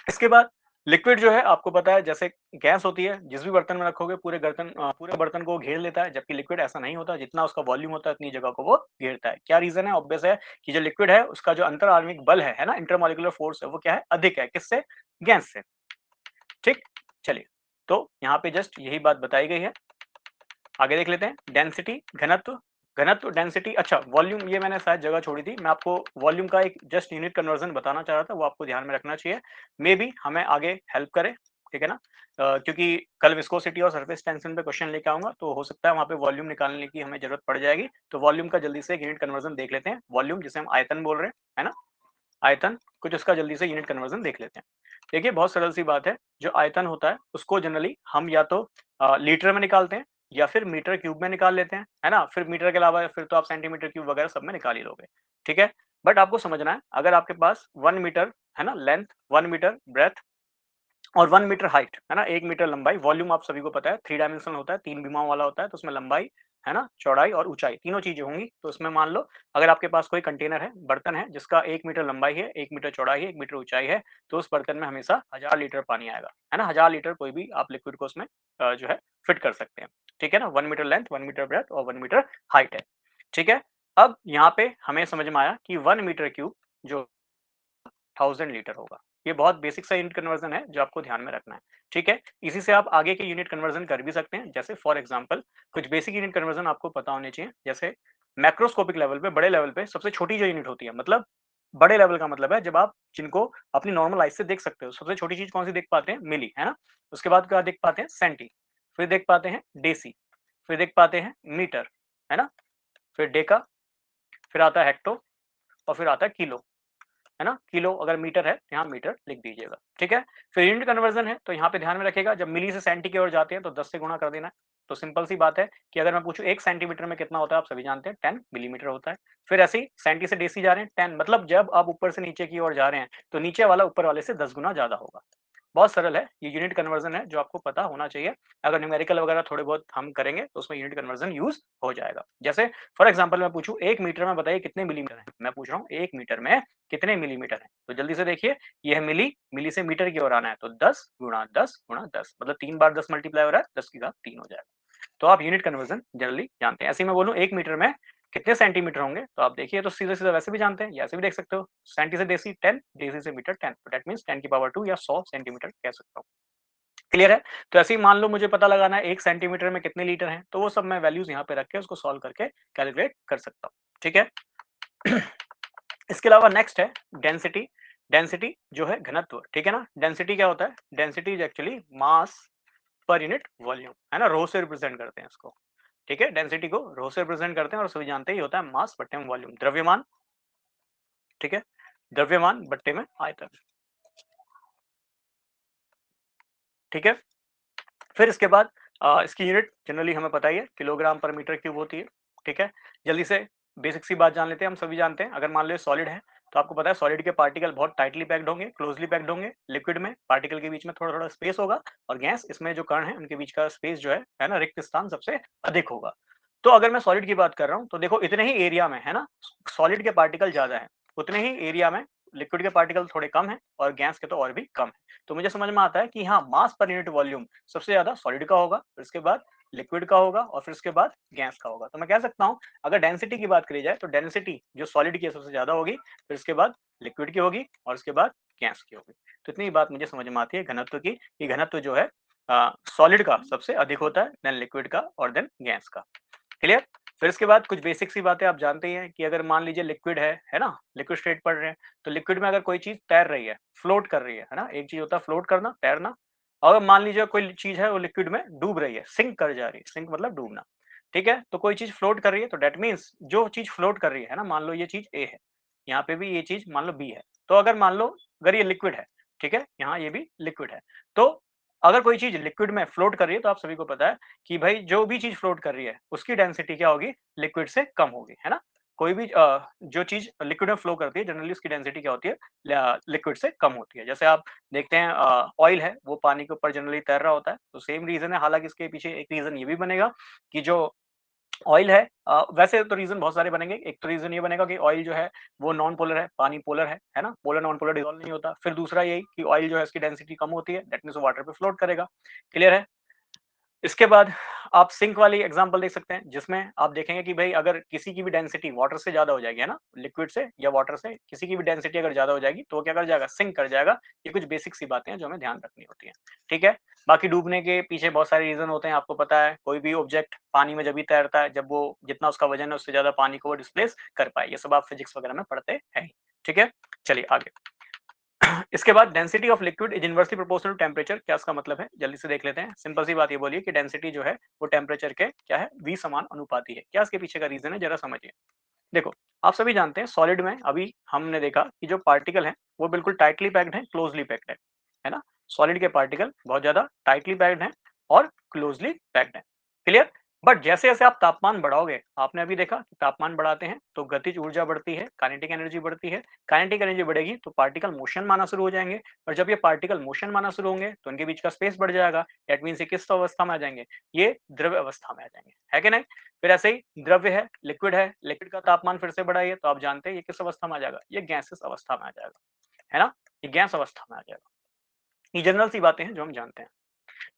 इसके बाद लिक्विड जो है आपको पता है जैसे गैस होती है, जिस भी बर्तन में रखोगे पूरे बर्तन को घेर लेता है, जबकि लिक्विड ऐसा नहीं होता। जितना उसका वॉल्यूम होता है उतनी जगह को वो घेरता है। क्या रीजन है? ऑब्वियस है कि जो लिक्विड है उसका जो अंतर आणविक बल है ना, इंटरमॉलिक्यूलर फोर्स है, वो क्या है? अधिक है। किससे? गैस से। ठीक, चलिए तो यहाँ पे जस्ट यही बात बताई गई है। आगे देख लेते हैं डेंसिटी, घनत्व। घनत्व डेंसिटी, अच्छा वॉल्यूम ये मैंने शायद जगह छोड़ी थी। मैं आपको वॉल्यूम का एक जस्ट यूनिट कन्वर्जन बताना चाह रहा था, वो आपको ध्यान में रखना चाहिए। मे बी हमें आगे हेल्प करे, ठीक है ना? क्योंकि कल विस्कोसिटी और सरफेस टेंशन पे क्वेश्चन लेके आऊंगा, तो हो सकता है वहां पे वॉल्यूम निकालने की हमें जरूरत पड़ जाएगी। तो वॉल्यूम का जल्दी से एक यूनिट कन्वर्जन देख लेते हैं। वॉल्यूम जिसे हम आयतन बोल रहे हैं, है ना? आयतन, कुछ उसका जल्दी से यूनिट कन्वर्जन देख लेते हैं। देखिए बहुत सरल सी बात है, जो आयतन होता है उसको जनरली हम या तो लीटर में निकालते हैं या फिर मीटर क्यूब में निकाल लेते हैं, है ना? फिर मीटर के अलावा फिर तो आप सेंटीमीटर क्यूब वगैरह सब में निकाल ही लोगे, ठीक है? बट आपको समझना है, अगर आपके पास 1 मीटर है ना लेंथ, 1 मीटर ब्रेथ और 1 मीटर हाइट, है ना? 1 मीटर लंबाई, वॉल्यूम आप सभी को पता है 3 डायमेंशनल होता है, 3 विमाओं वाला होता है, तो उसमें लंबाई, है ना? चौड़ाई और ऊंचाई तीनों चीजें होंगी। तो इसमें मान लो अगर आपके पास कोई कंटेनर है, बर्तन है जिसका 1 मीटर लंबाई है, 1 मीटर चौड़ाई है, 1 मीटर ऊंचाई है, तो उस बर्तन में हमेशा 1000 लीटर पानी आएगा, है ना? 1000 लीटर कोई भी आप लिक्विड को उसमें जो है फिट कर सकते हैं, ठीक है ना? 1 मीटर लेंथ, 1 मीटर ब्रेथ और 1 मीटर हाइट है, ठीक है? अब यहाँ पे हमें समझ में आया कि 1 मीटर क्यूब जो 1000 लीटर होगा। ये बहुत बेसिक सा यूनिट कन्वर्जन है जो आपको ध्यान में रखना है, ठीक है? इसी से आप आगे के यूनिट कन्वर्जन कर भी सकते हैं। जैसे फॉर एग्जांपल कुछ बेसिक यूनिट कन्वर्जन आपको पता होने चाहिए। जैसे मैक्रोस्कोपिक लेवल पे, बड़े लेवल पे सबसे छोटी जो यूनिट होती है, मतलब बड़े लेवल का मतलब है जब आप जिनको अपनी नॉर्मल आइज से देख सकते हो। सबसे छोटी चीज कौन सी देख पाते हैं? मिली, है ना? उसके बाद क्या देख पाते हैं? सेंटी, फिर देख पाते हैं डेसी, फिर देख पाते हैं मीटर, है ना? फिर डेका, फिर आता है हेक्टो और फिर आता है किलो, है ना? किलो अगर मीटर है तो यहाँ मीटर लिख दीजिएगा, ठीक है? फिर यूनिट कन्वर्जन है तो यहाँ पे ध्यान में रखिएगा, जब मिली से सेंटी की ओर जाते हैं तो 10 से गुणा कर देना है। तो सिंपल सी बात है कि अगर मैं पूछूं 1 सेंटीमीटर में कितना होता है, आप सभी जानते हैं 10 मिलीमीटर होता है। फिर ऐसे ही सेंटी से डेसी जा रहे हैं 10, मतलब जब आप ऊपर से नीचे की ओर जा रहे हैं तो नीचे वाला ऊपर वाले से 10 गुना ज्यादा होगा। बहुत सरल है, ये यूनिट कन्वर्जन है जो आपको पता होना चाहिए। अगर न्यूमेरिकल वगैरह थोड़े बहुत हम करेंगे तो उसमें यूनिट कन्वर्जन यूज हो जाएगा। जैसे फॉर एग्जांपल मैं पूछूं 1 मीटर में बताइए कितने मिलीमीटर है, मैं पूछ रहा हूँ 1 मीटर में कितने मिलीमीटर है, तो जल्दी से देखिए ये है मिली, मिली से मीटर की ओर आना है तो 10 गुणा 10 गुणा 10, मतलब 3 बार 10 मल्टीप्लाई हो रहा है, 10 की घात 3 हो जाएगा। तो आप यूनिट कन्वर्जन जनरली जानते हैं। ऐसे ही मैं बोलूं 1 मीटर में कितने सेंटीमीटर होंगे, तो आप देखिए तो सीधे सीधे वैसे भी जानते हैं, या ऐसे भी देख सकते हो, सेंटी से डेसी 10, डेसी से मीटर 10, तो दैट मींस 10 की पावर 2 या 100 सेंटीमीटर कह सकता हूँ। क्लियर है? तो ऐसे ही मान लो मुझे पता लगाना है 1 सेंटीमीटर में कितने लीटर हैं, तो वो सब मैं वैल्यूज यहाँ पे रख के उसको सॉल्व करके कैलकुलेट कर सकता हूँ, ठीक है? इसके अलावा नेक्स्ट है डेंसिटी। डेंसिटी जो है घनत्व, ठीक है ना? डेंसिटी क्या होता है? Density is actually mass per unit volume, है ना? रो से रिप्रेजेंट करते हैं इसको, ठीक है? डेंसिटी को रो से रिप्रेजेंट करते हैं और सभी जानते हैं ये होता है मास बट्टे में वॉल्यूम, द्रव्यमान, ठीक है? द्रव्यमान बट्टे में आयतन, ठीक है? फिर इसके बाद इसकी यूनिट जनरली हमें पता ही है, किलोग्राम पर मीटर क्यूब होती है, ठीक है? जल्दी से बेसिक सी बात जान लेते हैं, हम सभी जानते हैं अगर मान लो सॉलिड है, तो आपको पता है सॉलिड के पार्टिकल बहुत टाइटली पैक्ड होंगे, क्लोजली पैक्ड होंगे। लिक्विड में पार्टिकल के बीच में थोड़ा-थोड़ा स्पेस होगा और गैस इसमें जो कण है उनके बीच का स्पेस जो है ना, रिक्त स्थान सबसे अधिक होगा। तो अगर मैं सॉलिड की बात कर रहा हूँ, तो देखो इतने ही एरिया में, है ना, सॉलिड के पार्टिकल ज़्यादा हैं, उतने ही एरिया में लिक्विड के पार्टिकल थोड़े कम हैं और गैस के तो और भी कम हैं। तो मुझे समझ में आता है कि हाँ, मास पर यूनिट वॉल्यूम सबसे ज़्यादा सॉलिड का होगा, फिर उसके बाद लिक्विड का होगा और फिर उसके बाद गैस का होगा। तो मैं कह सकता हूँ अगर डेंसिटी की बात करी जाए तो डेंसिटी जो सॉलिड की है सबसे ज़्यादा होगी, फिर उसके बाद लिक्विड की होगी और उसके बाद गैस की होगी। तो इतनी बात मुझे समझ में आती है घनत्व की, कि घनत्व जो है सॉलिड का सबसे अधिक होता है, देन लिक्विड का और देन गैस का। क्लियर? फिर इसके बाद कुछ बेसिक सी बातें आप जानते ही हैं कि अगर मान लीजिए लिक्विड है ना? लिक्विड स्टेट पढ़ रहे हैं, तो लिक्विड में अगर कोई चीज़ तैर रही है, फ्लोट कर रही है ना? एक चीज़ होता है फ्लोट करना, तैरना। और मान लीजिए कोई चीज़ है वो लिक्विड में डूब रही है, सिंक कर जा रही है, सिंक मतलब डूबना, ठीक है? तो कोई चीज़ फ्लोट कर रही है तो दैट मीन्स जो चीज़ फ्लोट कर रही है ना? मान लो ये चीज़ ए है, यहाँ पे भी ये चीज़ मान लो बी है। तो अगर मान लो अगर ये लिक्विड है, ठीक है? यहाँ ये भी लिक्विड है। तो अगर कोई चीज़ लिक्विड में फ्लोट कर रही है तो आप सभी को पता है कि भाई जो भी चीज़ फ्लोट कर रही है, उसकी डेंसिटी क्या होगी? लिक्विड से कम होगी, है ना? कोई भी जो चीज़ लिक्विड में फ्लो करती है जनरली उसकी डेंसिटी क्या होती है? लिक्विड से कम होती है। जैसे आप देखते हैं ऑयल है, वो पानी के ऊपर जनरली तैर रहा होता है, तो सेम रीज़न है, हालाँकि इसके पीछे एक रीज़न ये भी बनेगा कि जो ऑयल है वैसे तो रीज़न बहुत सारे बनेंगे। एक तो रीज़न ये बनेगा कि ऑयल जो है वो नॉन पोलर है, पानी पोलर है ना? पोलर नॉन पोलर डिसॉल्व नहीं होता। फिर दूसरा यही कि ऑयल जो है उसकी डेंसिटी कम होती है, दैट मीन्स वो वाटर पे फ्लोट करेगा। क्लियर है? इसके बाद आप सिंक वाली एग्ज़ाम्पल देख सकते हैं, जिसमें आप देखेंगे कि भई अगर किसी की भी डेंसिटी वाटर से ज़्यादा हो जाएगी, है ना? लिक्विड से या वाटर से किसी की भी डेंसिटी अगर ज़्यादा हो जाएगी, तो वो क्या कर जाएगा? सिंक कर जाएगा। ये कुछ बेसिक सी बातें हैं जो हमें ध्यान रखनी होती हैं, ठीक है? बाकी डूबने के पीछे बहुत सारे रीज़न होते हैं, आपको पता है। कोई भी ऑब्जेक्ट पानी में जब भी तैरता है, जब वो जितना उसका वज़न है, उससे ज़्यादा पानी को वो डिस्प्लेस कर पाए। ये सब आप फिज़िक्स वगैरह में पढ़ते हैं ही, ठीक है? चलिए आगे। इसके बाद density of liquid is inversely proportional to temperature, क्या इसका मतलब है? जल्दी से देख लेते हैं। सिंपल सी बात ये बोलिए कि डेंसिटी जो है वो टेम्परेचर के क्या है? समान अनुपाती है। क्या इसके पीछे का रीज़न है ज़रा समझिए। देखो, आप सभी जानते हैं सॉलिड में अभी हमने देखा कि जो पार्टिकल हैं वो बिल्कुल टाइटली पैक्ड हैं, क्लोज़ली पैक्ड है ना? सॉलिड के पार्टिकल बहुत ज़्यादा टाइटली पैक्ड हैं और क्लोज़ली पैक्ड हैं। क्लियर? बट जैसे-जैसे आप तापमान बढ़ाओगे, आपने अभी देखा कि तापमान बढ़ाते हैं तो गतिज ऊर्जा बढ़ती है, काइनेटिक एनर्जी बढ़ती है। काइनेटिक एनर्जी बढ़ेगी तो पार्टिकल मोशन में आना शुरू हो जाएँगे और जब ये पार्टिकल मोशन में आना शुरू होंगे तो उनके बीच का स्पेस बढ़ जाएगा। दैट मीन्स ये किस अवस्था में आ जाएँगे? ये द्रव्य अवस्था में आ जाएँगे। है कि नहीं? फिर ऐसे ही द्रव्य है, लिक्विड का तापमान फिर से बढ़ाइए तो आप जानते हैं ये किस अवस्था में आ जाएगा? ये गैसेयस अवस्था में आ जाएगा, है ना? ये गैस अवस्था में आ जाएगा। ये जनरल सी बातें हैं जो हम जानते हैं,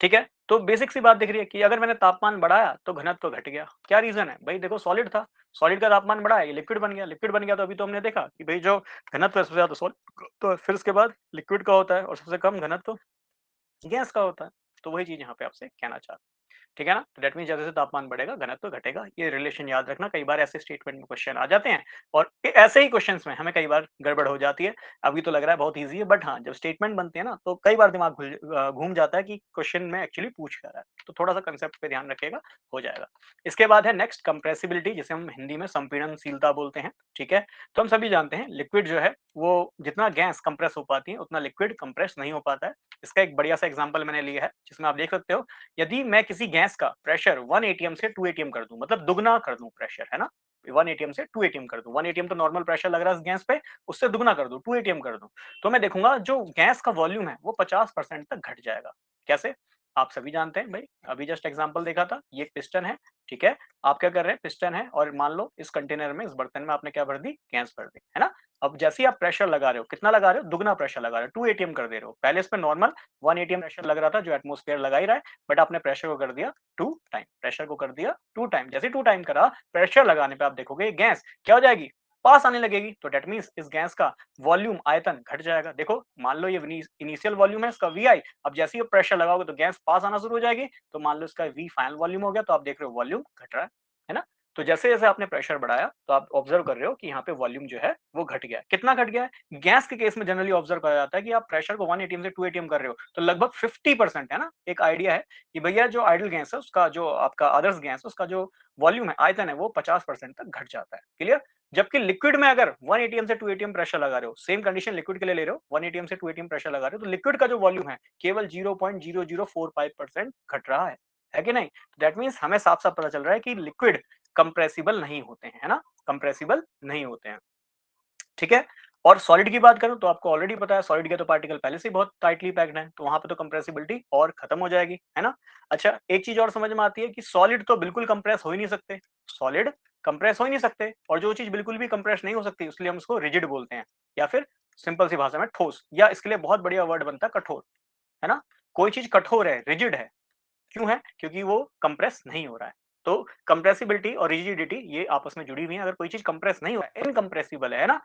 ठीक है? तो बेसिक सी बात दिख रही है कि अगर मैंने तापमान बढ़ाया तो घनत्व घट गया। क्या रीज़न है? भई देखो सॉलिड था, सॉलिड का तापमान बढ़ाया, ये लिक्विड बन गया तो अभी तो हमने देखा कि भई जो घनत्व है सबसे ज़्यादा सॉलिड का, तो फिर उसके बाद लिक्विड का होता है और सबसे कम घनत्व गैस का होता है। तो वही चीज़ यहाँ पे आपसे कहना चाह रहा हूँ। ठीक है ना? तो दैट मीन्स जैसे-जैसे तापमान बढ़ेगा, घनत्व घटेगा। ये रिलेशन याद रखना, कई बार ऐसे स्टेटमेंट में क्वेश्चन आ जाते हैं और ऐसे ही क्वेश्चन्स में हमें कई बार गड़बड़ हो जाती है। अभी तो लग रहा है बहुत ईज़ी है, बट हाँ, जब स्टेटमेंट बनते हैं ना, तो कई बार दिमाग घूम जाता है कि क्वेश्चन में एक्चुअली पूछ क्या रहा है। तो थोड़ा-सा कांसेप्ट पे ध्यान रखिएगा, हो जाएगा। इसके बाद है नेक्स्ट कंप्रेसिबिलिटी, जिसे हम हिंदी में संपीड़नशीलता बोलते हैं, ठीक है? तो हम सभी जानते हैं लिक्विड जो है, वो जितना गैस कंप्रेस हो पाती है, उतना लिक्विड कंप्रेस नहीं हो पाता है। इसका एक बढ़िया-सा एग्ज़ाम्पल मैंने लिया है, जिसमें आप देख सकते हो, यदि मैं किसी गैस का प्रेशर 1 एटीएम से 2 एटीएम कर दूं, मतलब दुगना कर दूं प्रेशर, है ना? 1 एटीएम से 2 एटीएम कर दूं, 1 एटीएम तो नॉर्मल प्रेशर लग रहा है इस गैस पे, उससे दुगना कर दूं, 2 एटीएम कर दूं, तो मैं देखूंगा जो गैस का वॉल्यूम है वो 50% तक घट जाएगा। कैसे? आप सभी जानते हैं भाई, अभी जस्ट एग्जांपल देखा था, ये पिस्टन है, ठीक है? आप क्या कर रहे हैं, पिस्टन है और मान लो इस कंटेनर में, इस बर्तन में आपने क्या भर दी, गैस भर दी, है ना? अब जैसे ही आप प्रेशर लगा रहे हो, कितना लगा रहे हो, दुगना प्रेशर लगा रहे हो, 2 एटीएम कर दे रहे हो। पहले इस पे नॉर्मल 1 एटीएम प्रेशर लग रहा था जो एटमॉस्फेयर लगा ही रहा है, बट आपने प्रेशर को कर दिया 2 टाइम, प्रेशर को कर दिया 2 टाइम। जैसे ही 2 टाइम करा, प्रेशर लगाने पे आप देखोगे ये गैस क्या हो जाएगी, पास आने लगेगी। तो दैट मीन्स इस गैस का वॉल्यूम, आयतन घट जाएगा। देखो, मान लो ये इनिशियल वॉल्यूम है इसका वी आई, अब जैसे ही प्रेशर लगाओगे तो गैस पास आना शुरू हो जाएगी, तो मान लो इसका वी फाइनल वॉल्यूम हो गया, तो आप देख रहे हो वॉल्यूम घट रहा है ना? तो जैसे-जैसे आपने प्रेशर बढ़ाया, तो आप ऑब्जर्व कर रहे हो कि यहाँ पे वॉल्यूम जो है वो घट गया है। कितना घट गया है? गैस के केस में जनरली ऑब्जर्व करा जाता है कि आप प्रेशर को 1 एटीएम से 2 एटीएम कर रहे हो, तो लगभग 50% है ना? एक आइडिया है कि भैया जो आइडल गैस है उसका जो आपका आदर्श गैस है उसका जो वॉल्यूम है, आयतन है वो 50% तक घट जाता है। क्लियर? जबकि लिक्विड में अगर 1 एटीएम से 2 एटीएम प्रेशर लगा रहे हो, सेम कंडीशन लिक्विड के लिए ले रहे हो, 1 एटीएम से 2 एटीएम प्रेशर लगा रहे हो, तो लिक्विड का जो वॉल्यूम है केवल 0.0045% घट रहा है कि नहीं? दैट मीन्स हमें साफ-साफ पता चल रहा है कि लिक्विड कंप्रेसिबल नहीं होते हैं, है ना? कंप्रेसिबल नहीं होते हैं। ठीक है? और सॉलिड की बात करूँ तो आपको ऑलरेडी पता है सॉलिड के तो पार्टिकल पहले से ही बहुत टाइटली पैक्ड हैं, तो वहाँ पे तो कंप्रेसिबिलिटी और खत्म हो जाएगी, है ना? अच्छा, एक चीज़ और समझ में आती है कि सॉलिड तो बिल्कुल कंप्रेस हो ही नहीं सकते, सॉलिड कंप्रेस हो ही नहीं सकते और जो चीज़ बिल्कुल भी कंप्रेस नहीं हो सकती इसलिए हम उसको रिजिड बोलते हैं या फिर सिंपल सी भाषा में ठोस या इसके लिए बहुत बढ़िया वर्ड बनता है कठोर, है ना? कोई चीज़ कठोर है, रिजिड है, क्यों है? क्योंकि वो कंप्रेस नहीं हो रहा है। तो कंप्रेसिबिलिटी और रिजिडिटी ये आपस में जुड़ी हुई हैं। अगर कोई चीज़ कंप्रेस नहीं हो रहा है, इनकंप्रेसिबल है ना?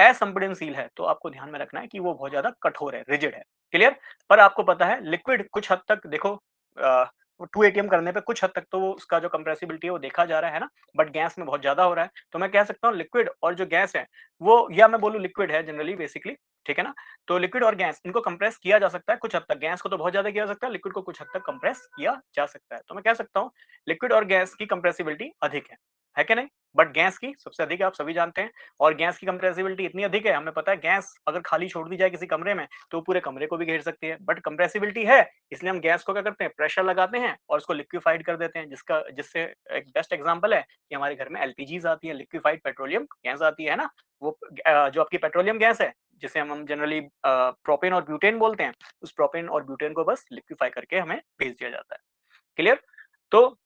असंपीडनशील है, तो आपको ध्यान में रखना है कि वो बहुत ज़्यादा कठोर है, रिजिड है। क्लियर? पर आपको पता है लिक्विड कुछ हद तक देखो अ, 2 एटीएम करने पे कुछ हद तक तो वो उसका जो कंप्रेसिबिलिटी है वो देखा जा रहा है ना? बट गैस में बहुत ज़्यादा हो रहा है। तो मैं कह सकता हूँ लिक्विड और जो गैस है, वो या मैं बोलूँ लिक्विड है जनरली बेसिकली, ठीक है ना? तो लिक्विड और गैस इनको कंप्रेस किया जा सकता है कुछ हद तक। गैस को तो बहुत ज़्यादा किया जा सकता है, लिक्विड को कुछ हद तक कंप्रेस किया जा सकता है। तो मैं कह सकता हूँ लिक्विड और गैस की कंप्रेसिबिलिटी अधिक है कि नहीं? बट गैस की सबसे अधिक है, आप सभी जानते हैं और गैस की कंप्रेसिबिलिटी इतनी अधिक है, हमें पता है गैस अगर खाली छोड़ दी जाए किसी कमरे में, तो वो पूरे कमरे को भी घेर सकती है। बट कंप्रेसिबिलिटी है, इसलिए हम गैस को क्या करते हैं, प्रेशर लगाते हैं और उसको लिक्विफाइड कर देते हैं, जिससे एक बेस्ट एग्जांपल है कि हमारे घर में एलपीजीज़ आती है, लिक्विफाइड पेट्रोलियम गैस आती है ना? वो जो आपकी पेट्रोलियम गैस है, जिसे हम जनरली प्रोपेन और ब्यूटेन बोलते हैं, उस प्रोपेन और ब्यूटेन को बस लिक्विफाई करके हमें भेज दिया जाता है। क्लियर? तो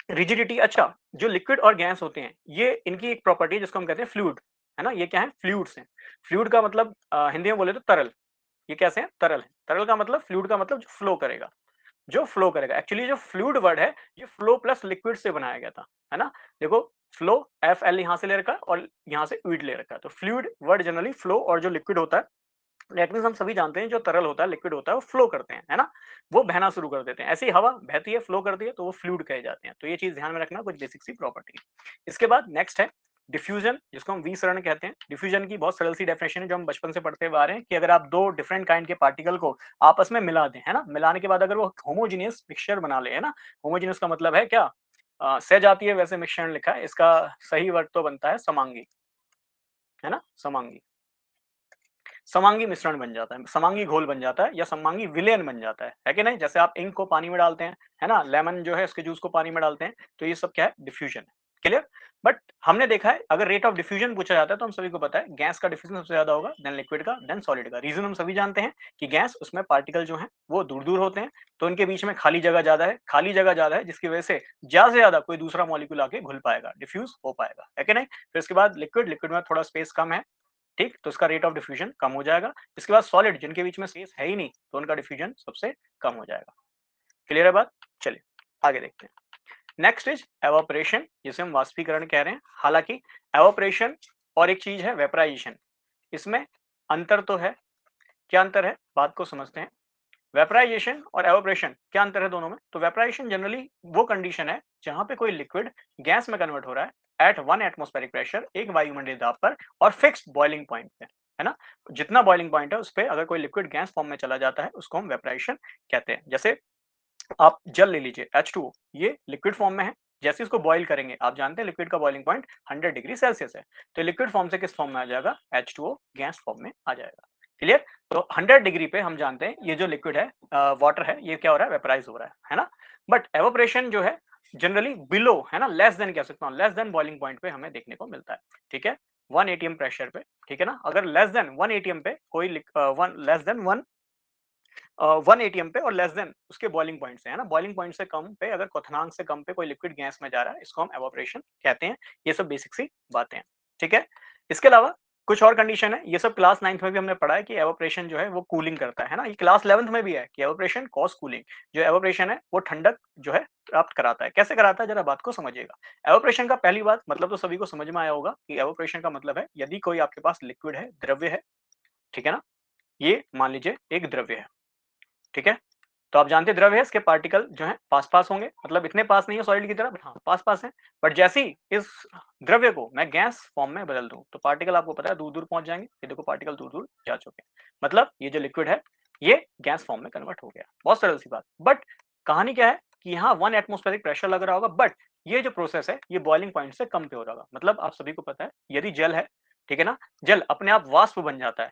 रिजिडिटी अच्छा, जो लिक्विड और गैस होते हैं, ये इनकी एक प्रॉपर्टी है जिसको हम कहते हैं फ्लूइड, है ना? ये क्या है? फ्लूइड्स हैं। फ्लूइड का मतलब हिंदी में बोले तो तरल। ये कैसे हैं? तरल है। तरल का मतलब फ्लूइड का मतलब जो फ्लो करेगा। जो फ्लो करेगा। एक्चुअली जो फ्लूइड वर्ड है, ये फ्लो प्लस लिक्विड से बनाया गया था, है ना? देखो फ्लो एफ-एल यहाँ से ले रखा है और यहाँ से उइड ले रखा है। तो फ्लूइड वर्ड जनरली फ्लो और जो लिक्विड होता है दैट मीन्स हम सभी जानते हैं जो तरल होता है, लिक्विड होता है, वो फ्लो करते हैं, है ना? वो बहना शुरू कर देते हैं। ऐसे ही हवा बहती है, फ्लो करती है, तो वो फ्लूइड कहे जाते हैं। तो ये चीज़ ध्यान में रखना, कुछ बेसिक सी प्रॉपर्टी। इसके बाद नेक्स्ट है डिफ्यूजन, जिसको हम विसरण कहते हैं। डिफ्यूजन की बहुत सरल सी डेफिनेशन है जो हम बचपन से पढ़ते हुए आ रहे हैं कि अगर आप 2 डिफरेंट काइंड के पार्टिकल को आपस में मिला दें, है ना? मिलाने के बाद अगर वो होमोजेनियस मिक्सचर बना ले, है ना? होमोजेनियस का मतलब है क्या? सहजातीय वैसे मिश्रण लिखा है, इसका सही वर्ड तो बनता है समांगी, है ना? समांगी। समांगी मिश्रण बन जाता है, समांगी घोल बन जाता है या समांगी विलयन बन जाता है कि नहीं? जैसे आप इंक को पानी में डालते हैं, है ना? लेमन जो है उसके जूस को पानी में डालते हैं, तो ये सब क्या है? डिफ्यूजन है। क्लियर? बट हमने देखा है अगर रेट ऑफ डिफ्यूजन पूछा जाता है तो हम सभी को पता है गैस का डिफ्यूजन सबसे ज़्यादा होगा, देन लिक्विड का, देन सॉलिड का। रीज़न हम सभी जानते हैं कि गैस उसमें पार्टिकल जो हैं वो दूर-दूर होते हैं, तो उनके बीच में खाली जगह ज़्यादा है, खाली जगह ज़्यादा है जिसकी वजह से ज़्यादा से ज़्यादा कोई दूसरा मॉलिक्यूल आके घुल पाएगा, डिफ्यूज़ हो पाएगा, है कि नहीं? फिर इसके बाद लिक्विड, लिक्विड में थोड़ा स्पेस कम है, ठीक? तो इसका रेट ऑफ डिफ्यूजन कम हो जाएगा। इसके बाद सॉलिड जिनके बीच में स्पेस है ही नहीं, तो उनका डिफ्यूजन सबसे कम हो जाएगा। क्लियर है बात? चलिए, आगे देखते हैं। नेक्स्ट इज़ एवापोरेशन, जिसे हम वाष्पीकरण कह रहे हैं। हालाँकि एवापोरेशन और एक चीज़ है वेपराइज़ेशन, इसमें अंतर तो है। क्या अंतर है? बात को समझते हैं। वेपराइज़ेशन और एवापोरेशन क्या अंतर है दोनों में? तो वेपराइज़ेशन जनरली वो कंडीशन है जहाँ पे कोई लिक्विड गैस में कन्वर्ट हो रहा है एट 1 एटमॉस्फेरिक प्रेशर, एक वायुमंडलीय दाब पर और फिक्स्ड बॉइलिंग पॉइंट पे, है ना? जितना बॉइलिंग पॉइंट है उस पे अगर कोई लिक्विड गैस फॉर्म में चला जाता है, उसको हम वेपराइज़ेशन कहते हैं। जैसे आप जल ले लीजिए H2O, ये लिक्विड फॉर्म में है। जैसे इसको बॉयल करेंगे, आप जानते हैं लिक्विड का बॉइलिंग पॉइंट 100 डिग्री सेल्सियस है। तो लिक्विड फॉर्म से किस फॉर्म में आ जाएगा? H2O गैस फॉर्म में आ जाएगा। क्लियर? तो 100 डिग्री पे हम जानते हैं ये जो लिक्विड है वाटर है, ये क्या हो रहा है? वेपराइज़ हो रहा है ना? बट एवापोरेशन जो है जनरली बिलो, है ना? लेस देन कह सकता हूँ, लेस देन बॉइलिंग पॉइंट पे हमें देखने को मिलता है। ठीक है? 1 एटीएम प्रेशर पे, ठीक है ना? अगर लेस देन 1 एटीएम पे कोई 1 लेस देन 1 1 एटीएम पे और लेस देन उसके बॉइलिंग पॉइंट से, है ना? बॉइलिंग पॉइंट से कम पे अगर क्वथनांक से कम पे कोई लिक्विड गैस में जा रहा है, इसको हम एवापोरेशन कहते हैं। ये सब बेसिक सी बातें हैं, ठीक है? इसके अलावा कुछ और कंडीशन है, ये सब क्लास 9th में भी हमने पढ़ा है कि एवापोरेशन जो है वो कूलिंग करता है ना? ये क्लास 11th में भी है कि एवापोरेशन कॉज़ कूलिंग। जो एवापोरेशन है वो ठंडक जो है प्राप्त कराता है। कैसे कराता है? ज़रा बात को समझिएगा। एवापोरेशन का पहली बात मतलब तो सभी को समझ में आया होगा कि एवापोरेशन का मतलब है यदि कोई आपके पास लिक्विड है, द्रव्य है, ठीक है ना? ये मान लीजिए एक द्रव्य है, ठीक है? तो आप जानते हैं द्रव है, इसके पार्टिकल जो है पास-पास होंगे, मतलब इतने पास नहीं है सॉलिड की तरह, बट हाँ, पास-पास हैं। बट जैसे ही इस द्रव्य को मैं गैस फॉर्म में बदल दूँ, तो पार्टिकल आपको पता है दूर-दूर पहुँच जाएँगे। ये देखो पार्टिकल दूर-दूर जा चुके हैं। मतलब ये जो लिक्विड है, ये गैस फॉर्म में कन्वर्ट हो गया। बहुत सरल सी बात। बट कहानी क्या है कि यहाँ 1 एटमॉस्फेरिक प्रेशर लग रहा होगा, बट ये जो प्रोसेस है, ये बॉइलिंग पॉइंट से कम पे हो रहा होगा। मतलब आप सभी को पता है, यदि जल है, ठीक है ना? जल अपने आप वाष्प बन जाता है।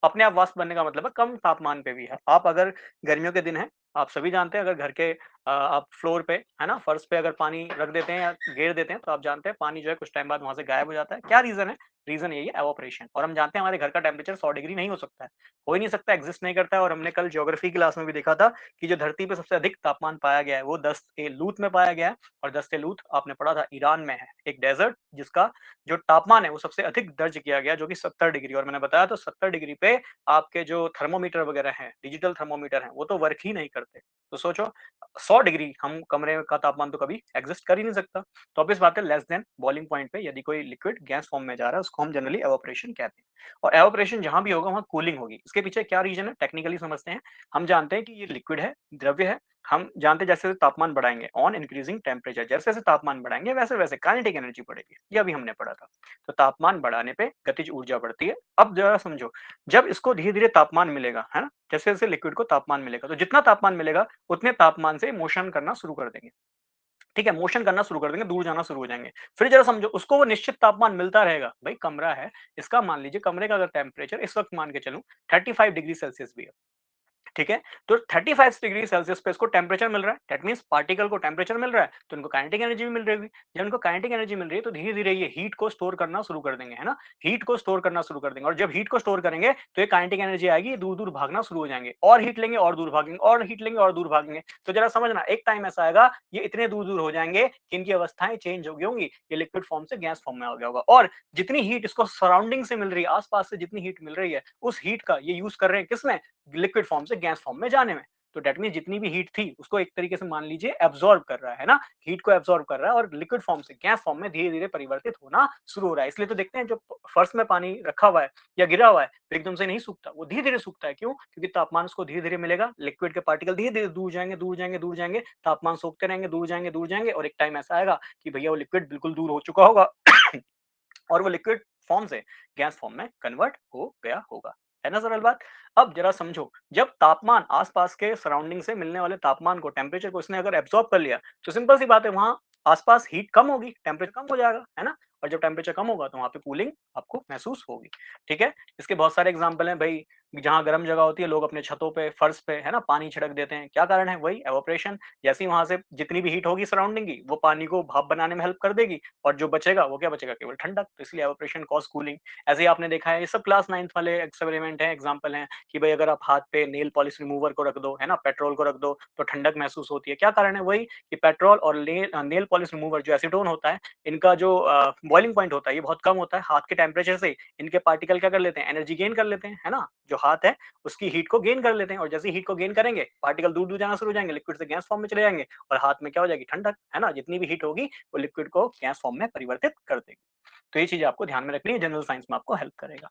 अपने आप वाष्प बनने का मतलब है कम तापमान पे भी है। आप अगर गर्मियों के दिन हैं, आप सभी जानते हैं, अगर घर के आप फ्लोर पे, है ना, फर्श पे अगर पानी रख देते हैं या गेर देते हैं, तो आप जानते हैं पानी जो है कुछ टाइम बाद वहाँ से गायब हो जाता है। क्या रीज़न है? रीज़न यही है एवापोरेशन। और हम जानते हैं हमारे घर का टेम्परेचर 100 डिग्री नहीं हो सकता है। हो ही नहीं सकता, एक्सिस्ट नहीं करता है। और हमने कल ज्योग्राफी क्लास में भी देखा था कि जो धरती पे सबसे अधिक तापमान पाया गया है, वो दस्त-ए-लूत में पाया गया है। और दस्त-ए-लूत आपने पढ़ा था ईरान में है, एक डेज़र्ट जिसका जो तापमान है वो सबसे अधिक दर्ज किया गया, जो कि 70 डिग्री। और मैंने बताया तो 70 डिग्री पे आपके जो थर्मोमीटर वगैरह हैं, डिजिटल थर्मोमीटर हैं, वो तो वर्क ही नहीं करते। तो सोचो 100 डिग्री हम कमरे का तापमान तो कभी एग्जिस्ट कर ही नहीं सकता। तो ऑब्वियस बात है लेस देन बॉइलिंग पॉइंट पे यदि कोई लिक्विड गैस फॉर्म में जा रहा है, उसको हम जनरली एवापोरेशन कहते हैं। और एवापोरेशन जहाँ भी होगा वहाँ कूलिंग होगी। इसके पीछे क्या रीज़न है टेक्निकली समझते हैं। हम जानते हैं कि ये लिक्विड है, द्रव्य है। हम जानते हैं जैसे-जैसे तापमान बढ़ाएँगे ऑन इंक्रीजिंग टेम्परेचर, जैसे-जैसे तापमान बढ़ाएँगे वैसे-वैसे काइनेटिक एनर्जी बढ़ेगी। ये अभी हमने पढ़ा था। तो तापमान बढ़ाने पे गतिज ऊर्जा बढ़ती है। अब ज़रा समझो, जब इसको धीरे-धीरे तापमान मिलेगा, है ना? जैसे-जैसे लिक्विड को तापमान मिलेगा, तो जितना तापमान मिलेगा, उतने तापमान से मोशन करना शुरू कर देंगे। ठीक है? मोशन करना शुरू कर देंगे, दूर जाना शुरू हो जाएँगे। फिर ज़रा समझो, उसको वो निश्चित तापमान मिलता रहेगा। भई कमरा है, इसका मान लीजिए कमरे का अगर टेम्परेचर इस वक़्त मान के चलूँ 35 डिग्री सेल्सियस भी है। ठीक है? तो 35 डिग्री सेल्सियस पे इसको टेम्परेचर मिल रहा है, दैट मीन्स पार्टिकल को टेम्परेचर मिल रहा है, तो इनको काइनेटिक एनर्जी भी मिल रही होगी। जब इनको काइनेटिक एनर्जी मिल रही है, तो धीरे-धीरे ये हीट को स्टोर करना शुरू कर देंगे, है ना? हीट को स्टोर करना शुरू कर देंगे, और जब हीट को स्टोर करेंगे, तो ये काइनेटिक एनर्जी आएगी, ये दूर-दूर भागना शुरू हो जाएँगे, और हीट लेंगे और दूर भागेंगे, और हीट लेंगे और दूर भागेंगे। तो ज़रा समझना, एक टाइम ऐसा आएगा, ये इतने दूर-दूर हो जाएँगे कि इनकी अवस्थाएँ चेंज हो गई होंगी, ये लिक्विड फॉर्म से गैस फॉर्म में आ गया होगा। और जितनी हीट इसको सराउंडिंग से मिल रही है, आस-पास से जितनी हीट मिल रही है, उस हीट का ये यूज़ कर रहे हैं किसमें? लिक्विड फॉर्म से गैस फॉर्म में जाने में। तो दैट मीन्स जितनी भी हीट थी, उसको एक तरीके से मान लीजिए एब्ज़ॉर्ब कर रहा है ना? हीट को एब्ज़ॉर्ब कर रहा है और लिक्विड फॉर्म से गैस फॉर्म में धीरे-धीरे परिवर्तित होना शुरू हो रहा है। इसलिए तो देखते हैं जो फर्श में पानी रखा हुआ है या गिरा हुआ है, तो एकदम से नहीं सूखता, वो धीरे-धीरे सूखता है। क्यों? क्योंकि तापमान उसको धीरे-धीरे मिलेगा, लिक्विड के पार्टिकल धीरे-धीरे दूर जाएँगे, दूर जाएँगे, दूर जाएँगे, तापमान सोखते रहेंगे, दूर जाएँगे, दूर जाएँगे, और एक टाइम ऐसा आएगा कि भैया वो लिक्विड बिल्कुल दूर हो चुका होगा और वो लिक्विड फॉर्म से गैस फॉर्म में कन्वर्ट हो गया होगा। है ना सरल बात? अब जरा समझो, जब तापमान आस-पास के सराउंडिंग से मिलने वाले तापमान को, टेम्परेचर को इसने अगर एब्ज़ॉर्ब कर लिया, तो सिंपल सी बात है, वहाँ आस-पास हीट कम होगी, टेम्परेचर कम हो जाएगा, है ना? और जब टेम्परेचर कम होगा तो वहाँ पे कूलिंग आपको महसूस होगी। ठीक है? इसके बहुत सारे एग्ज़ाम्पल हैं भई, जहाँ गर्म जगह होती है, लोग अपने छतों पे, फर्श पे, है ना, पानी छिड़क देते हैं। क्या कारण है? वही एवापोरेशन। जैसे ही वहाँ से जितनी भी हीट होगी सराउंडिंग की, वो पानी को भाप बनाने में हेल्प कर देगी, और जो बचेगा वो क्या बचेगा? केवल ठंडक। तो इसलिए एवापोरेशन कॉज़ कूलिंग। ऐसे ही आपने देखा है, ये सब क्लास 9th वाले एक्सपेरिमेंट हैं, एग्ज़ाम्पल हैं कि भई अगर आप हाथ पे नेल पॉलिश रिमूवर को रख दो, है ना, पेट्रोल को रख दो, तो ठंडक महसूस होती है। क्या कारण है? वही कि पेट्रोल और नेल पॉलिश रिमूवर जो एसीटोन होता है, इनका जो बॉइलिंग पॉइंट होता है, ये बहुत कम होता है। हाथ के टेम्परेचर से इनके पार्टिकल क्या कर लेते हैं? एनर्जी गेन कर लेते हैं, है ना? जो हाथ है, उसकी हीट को गेन कर लेते हैं, और जैसे ही हीट को गेन करेंगे, पार्टिकल दूर-दूर जाना शुरू हो जाएँगे, लिक्विड से गैस फॉर्म में चले जाएँगे, और हाथ में क्या हो जाएगी? ठंडक, है ना? जितनी भी हीट होगी, वो लिक्विड को गैस फॉर्म में परिवर्तित कर देगी। तो ये चीज़ें आपको ध्यान में रखनी है, जनरल साइंस में आपको हेल्प करेगा।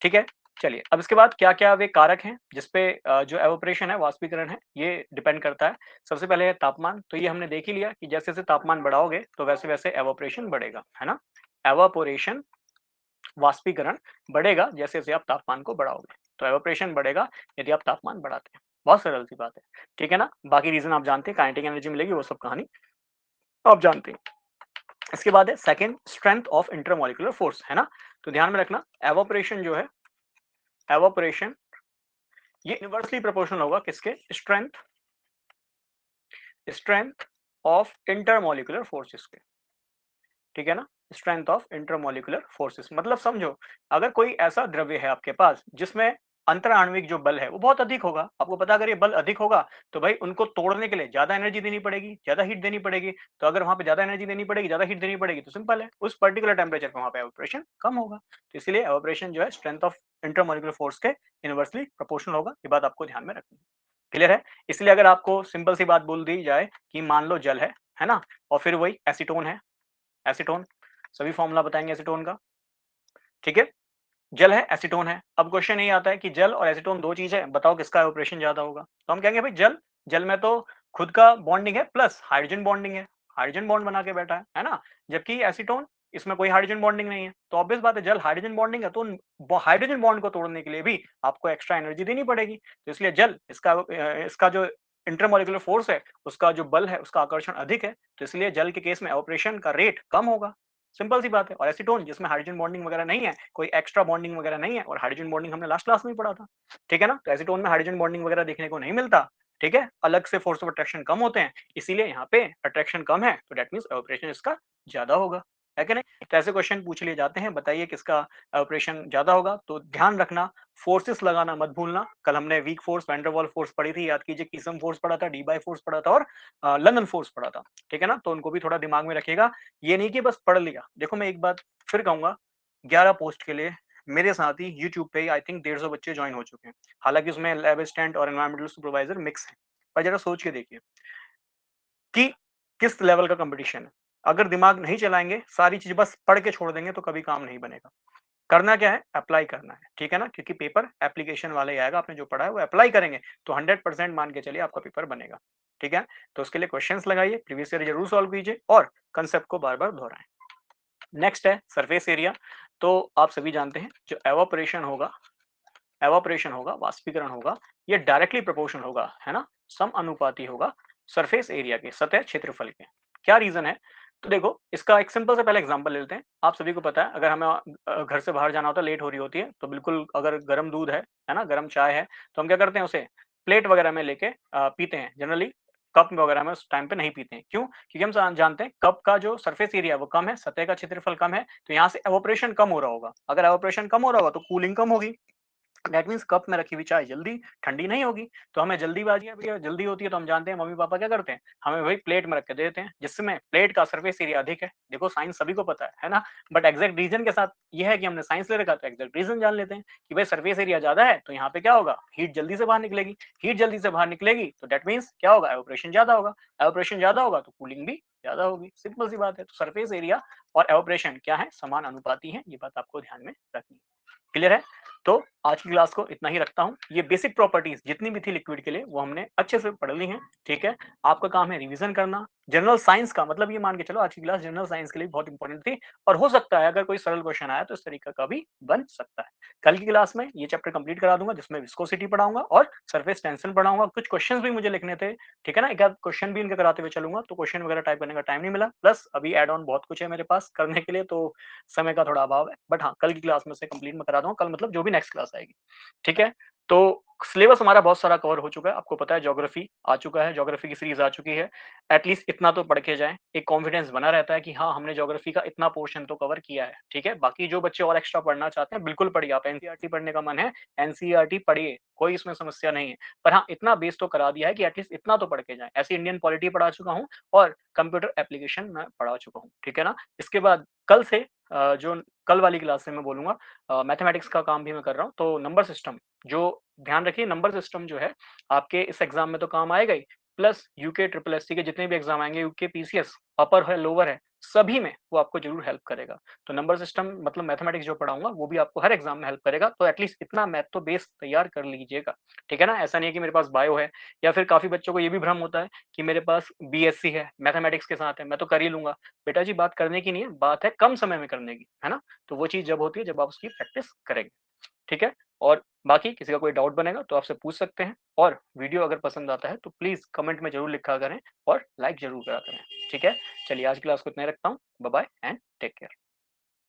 ठीक है? चलिए, अब इसके बाद क्या-क्या वे कारक हैं जिस पे जो एवापोरेशन है, वाष्पीकरण है, ये डिपेंड करता है। सबसे पहले है तापमान, तो ये हमने देख ही लिया कि जैसे-जैसे तापमान बढ़ाओगे, तो वैसे-वैसे एवापोरेशन बढ़ेगा, है ना? एवापोरेशन, वाष्पीकरण बढ़ेगा जैसे-जैसे आप तापमान को बढ़ाओगे। तो एवापोरेशन बढ़ेगा यदि आप तापमान बढ़ाते हैं। बहुत सरल सी बात है। ठीक है ना? बाकी रीज़न आप जानते हैं, काइनेटिक एनर्जी मिलेगी, वो सब कहानी आप जानते हैं। इसके बाद है second, strength of intermolecular force, है ना? तो ध्यान में रखना, एवापोरेशन जो है, एवापोरेशन ये इनवर्सली प्रोपोर्शनल होगा किसके? Strength strength of intermolecular forces के। ठीक है ना? स्ट्रेंथ ऑफ इंटरमॉलिक्यूलर फोर्सेस, मतलब समझो, अगर कोई ऐसा द्रव्य है आपके पास जिसमें अंतराण्विक जो बल है वो बहुत अधिक होगा, आपको पता, अगर ये बल अधिक होगा तो भाई उनको तोड़ने के लिए ज्यादा एनर्जी देनी पड़ेगी, ज्यादा हीट देनी पड़ेगी। तो अगर वहां पे ज्यादा एनर्जी देनी पड़ेगी, ज्यादा हीट देनी पड़ेगी, तो सिंपल है, उस पर्टिकुलर टेम्परेचर पे वहां पे एवापोरेशन कम होगा। तो इसलिए एवापोरेशन जो है स्ट्रेंथ ऑफ इंटरमॉलिक्यूलर फोर्स के इनवर्सली प्रोपोर्शनल होगा। ये बात आपको ध्यान में रखनी है। क्लियर है? इसलिए अगर आपको सिंपल सी बात बोल दी जाए कि मान लो जल है ना, और फिर वही एसीटोन है, एसीटोन, सभी फॉर्मूला बताएँगे एसीटोन का, ठीक है? जल है, एसीटोन है। अब क्वेश्चन यही आता है कि जल और एसीटोन 2 चीज़ है, बताओ किसका इवेपोरेशन ज़्यादा होगा? तो हम कहेंगे भाई जल, जल में तो खुद का बॉन्डिंग है प्लस हाइड्रोजन बॉन्डिंग है, हाइड्रोजन बॉन्ड बना के बैठा है ना? जबकि एसीटोन इसमें कोई हाइड्रोजन बॉन्डिंग नहीं है, तो ऑब्वियस बात है जल हाइड्रोजन बॉन्डिंग है, तो हाइड्रोजन बॉन्ड को तोड़ने के लिए भी आपको एक्स्ट्रा एनर्जी देनी पड़ेगी। तो इसलिए जल इसका जो इंटरमॉलिक्यूलर फोर्स है, उसका जो बल है, उसका आकर्षण अधिक है, तो इसलिए जल के केस में एवापोरेशन का रेट कम होगा। सिंपल सी बात है। और एसीटोन जिसमें हाइड्रोजन बॉन्डिंग वगैरह नहीं है, कोई एक्स्ट्रा बॉन्डिंग वगैरह नहीं है, और हाइड्रोजन बॉन्डिंग हमने लास्ट क्लास में ही पढ़ा था, ठीक है ना? तो एसीटोन में हाइड्रोजन बॉन्डिंग वगैरह देखने को नहीं मिलता, ठीक है? अलग से फोर्स ऑफ अट्रैक्शन कम होते हैं, इसीलिए यहाँ पे अट्रैक्शन कम है, तो दैट मीन्स एवापोरेशन इसका ज्यादा होगा, है कि नहीं? तो ऐसे क्वेश्चन पूछ लिए जाते हैं, बताइए किसका एवापोरेशन ज्यादा होगा? तो ध्यान रखना, फोर्सेस लगाना मत भूलना। कल हमने weak force, van der Waals force पढ़ी थी, याद कीजिए, कीसम फोर्स पढ़ा था, डी बाई फोर्स पढ़ा था, और लंदन फोर्स पढ़ा था, ठीक है ना? तो उनको भी थोड़ा दिमाग में रखिएगा, ये नहीं कि बस पढ़ लिया। देखो मैं एक बात फिर कहूंगा, 11 पोस्ट के लिए मेरे साथ ही यूट्यूब पे आई थिंक 150 बच्चे ज्वाइन हो चुके हैं, हालांकि उसमें लैब असिस्टेंट और एनवायरमेंटल सुपरवाइजर मिक्स है, पर जरा सोच के देखिए कि किस लेवल का कंपटीशन है। अगर दिमाग नहीं चलाएंगे, सारी चीज बस पढ़ के छोड़ देंगे, तो कभी काम नहीं बनेगा। करना क्या है? अप्लाई करना है, ठीक है ना? क्योंकि पेपर एप्लीकेशन वाला ही आएगा, आपने जो पढ़ा है वो अप्लाई करेंगे तो 100% मान के चलिए आपका पेपर बनेगा, ठीक है? तो उसके लिए क्वेश्चंस लगाइए, प्रीवियस ईयर जरूर सॉल्व कीजिए और कंसेप्ट को बार बार दोहराएं। नेक्स्ट है सरफेस एरिया। तो आप सभी जानते हैं जो एवापोरेशन होगा, वाष्पीकरण होगा, ये डायरेक्टली प्रोपोर्शनल होगा, है ना? सम अनुपाती होगा सरफेस एरिया के, सतह क्षेत्रफल के। क्या रीजन है? तो देखो इसका एक सिंपल सा पहले एग्जांपल ले लेते हैं। आप सभी को पता है, अगर हमें घर से बाहर जाना होता है, लेट हो रही होती है, तो बिल्कुल अगर गर्म दूध है ना, गर्म चाय है, तो हम क्या करते हैं, उसे प्लेट वगैरह में लेके पीते हैं। जनरली कप वगैरह में उस टाइम पे नहीं पीते हैं। क्यों? क्योंकि हम जानते हैं कप का जो सरफेस एरिया है वो कम है, सतह का क्षेत्रफल कम है, तो यहाँ से एवोपरेशन कम हो रहा होगा। अगर एवोपरेशन कम हो रहा होगा तो कूलिंग कम होगी। दैट मीन्स कप में रखी हुई चाय जल्दी ठंडी नहीं होगी। तो हमें जल्दीबाजी है भैया, जल्दी होती है, तो हम जानते हैं मम्मी पापा क्या करते हैं, हमें वही प्लेट में रख के दे देते हैं, जिसमें प्लेट का सरफेस एरिया अधिक है। देखो साइंस सभी को पता है ना? बट एग्जैक्ट रीजन के साथ ये है कि हमने साइंस ले रखा, तो एग्जैक्ट रीजन जान लेते हैं कि भाई सरफेस एरिया ज्यादा है, तो यहाँ पे क्या होगा, हीट जल्दी से बाहर निकलेगी। हीट जल्दी से बाहर निकलेगी तो दैट मीन्स क्या होगा, एवोपरेशन ज्यादा होगा। एवोपरेशन ज्यादा होगा तो कूलिंग भी ज्यादा होगी। सिंपल सी बात है। तो सरफेस एरिया और एवोपरेशन क्या है, समान अनुपाती है, ये बात आपको ध्यान में रखनी है। क्लियर है? तो आज की क्लास को इतना ही रखता हूँ। ये बेसिक प्रॉपर्टीज जितनी भी थी लिक्विड के लिए वो हमने अच्छे से पढ़ ली हैं, ठीक है? आपका काम है रिवीजन करना। जनरल साइंस का मतलब ये मान के चलो, आज की क्लास जनरल साइंस के लिए बहुत इंपॉर्टेंट थी, और हो सकता है अगर कोई सरल क्वेश्चन आया तो इस तरीके का भी बन सकता है। कल की क्लास में ये चैप्टर कंप्लीट करा दूंगा, जिसमें विस्कोसिटी पढ़ाऊंगा और सरफेस टेंशन पढ़ाऊंगा। कुछ क्वेश्चन भी मुझे लिखने थे, ठीक है ना? एक आध क्वेश्चन भी इनके कराते हुए चलूंगा, तो क्वेश्चन वगैरह टाइप करने का टाइम नहीं मिला, प्लस अभी एड ऑन बहुत कुछ है मेरे पास करने के लिए, तो समय का थोड़ा अभाव है। बट हाँ, कल की क्लास में से कंप्लीट मैं करा दूंगा, कल मतलब जो भी नेक्स्ट क्लास आएगी, ठीक है? तो सिलेबस हमारा बहुत सारा कवर हो चुका है। आपको पता है ज्योग्राफी आ चुका है, ज्योग्राफी की सीरीज आ चुकी है। एटलीस्ट इतना तो पढ़ के जाएं, एक कॉन्फिडेंस बना रहता है कि हाँ हमने ज्योग्राफी का इतना पोर्शन तो कवर किया है, ठीक है? बाकी जो बच्चे और एक्स्ट्रा पढ़ना चाहते हैं बिल्कुल पढ़िए, आप एनसीईआरटी पढ़ने का मन है, एनसीईआरटी पढ़िए, कोई इसमें समस्या नहीं है। पर हाँ, इतना बेस तो करा दिया है कि एटलीस्ट इतना तो पढ़ के जाएं। ऐसे इंडियन पॉलिटी पढ़ा चुका हूँ और कंप्यूटर एप्लीकेशन मैं पढ़ा चुका हूँ, ठीक है ना? इसके बाद कल से जो कल वाली क्लास से मैं बोलूंगा, मैथमेटिक्स का काम भी मैं कर रहा हूँ, तो नंबर सिस्टम जो ध्यान रखिए, नंबर सिस्टम जो है आपके इस एग्जाम में तो काम आएगा ही, प्लस यूके ट्रिपल एससी के जितने भी एग्जाम आएंगे, यूके पीसीएस अपर है लोअर है, सभी में वो आपको जरूर हेल्प करेगा। तो नंबर सिस्टम मतलब मैथमेटिक्स जो पढ़ाऊंगा वो भी आपको हर एग्जाम में हेल्प करेगा। तो एटलीस्ट इतना मैथ तो बेस तैयार कर लीजिएगा, ठीक है ना? ऐसा नहीं है कि मेरे पास बायो है, या फिर काफी बच्चों को ये भी भ्रम होता है कि मेरे पास बीएससी है मैथमेटिक्स के साथ है, मैं तो कर ही लूंगा। बेटा जी, बात करने की नहीं है, बात है कम समय में करने की, है ना? तो वो चीज जब होती है जब आप उसकी प्रैक्टिस करेंगे, ठीक है? और बाकी किसी का कोई डाउट बनेगा तो आपसे पूछ सकते हैं, और वीडियो अगर पसंद आता है तो प्लीज कमेंट में जरूर लिखा करें और लाइक जरूर करा करें, ठीक है? चलिए आज की क्लास को इतना ही रखता हूँ। Bye bye and take care.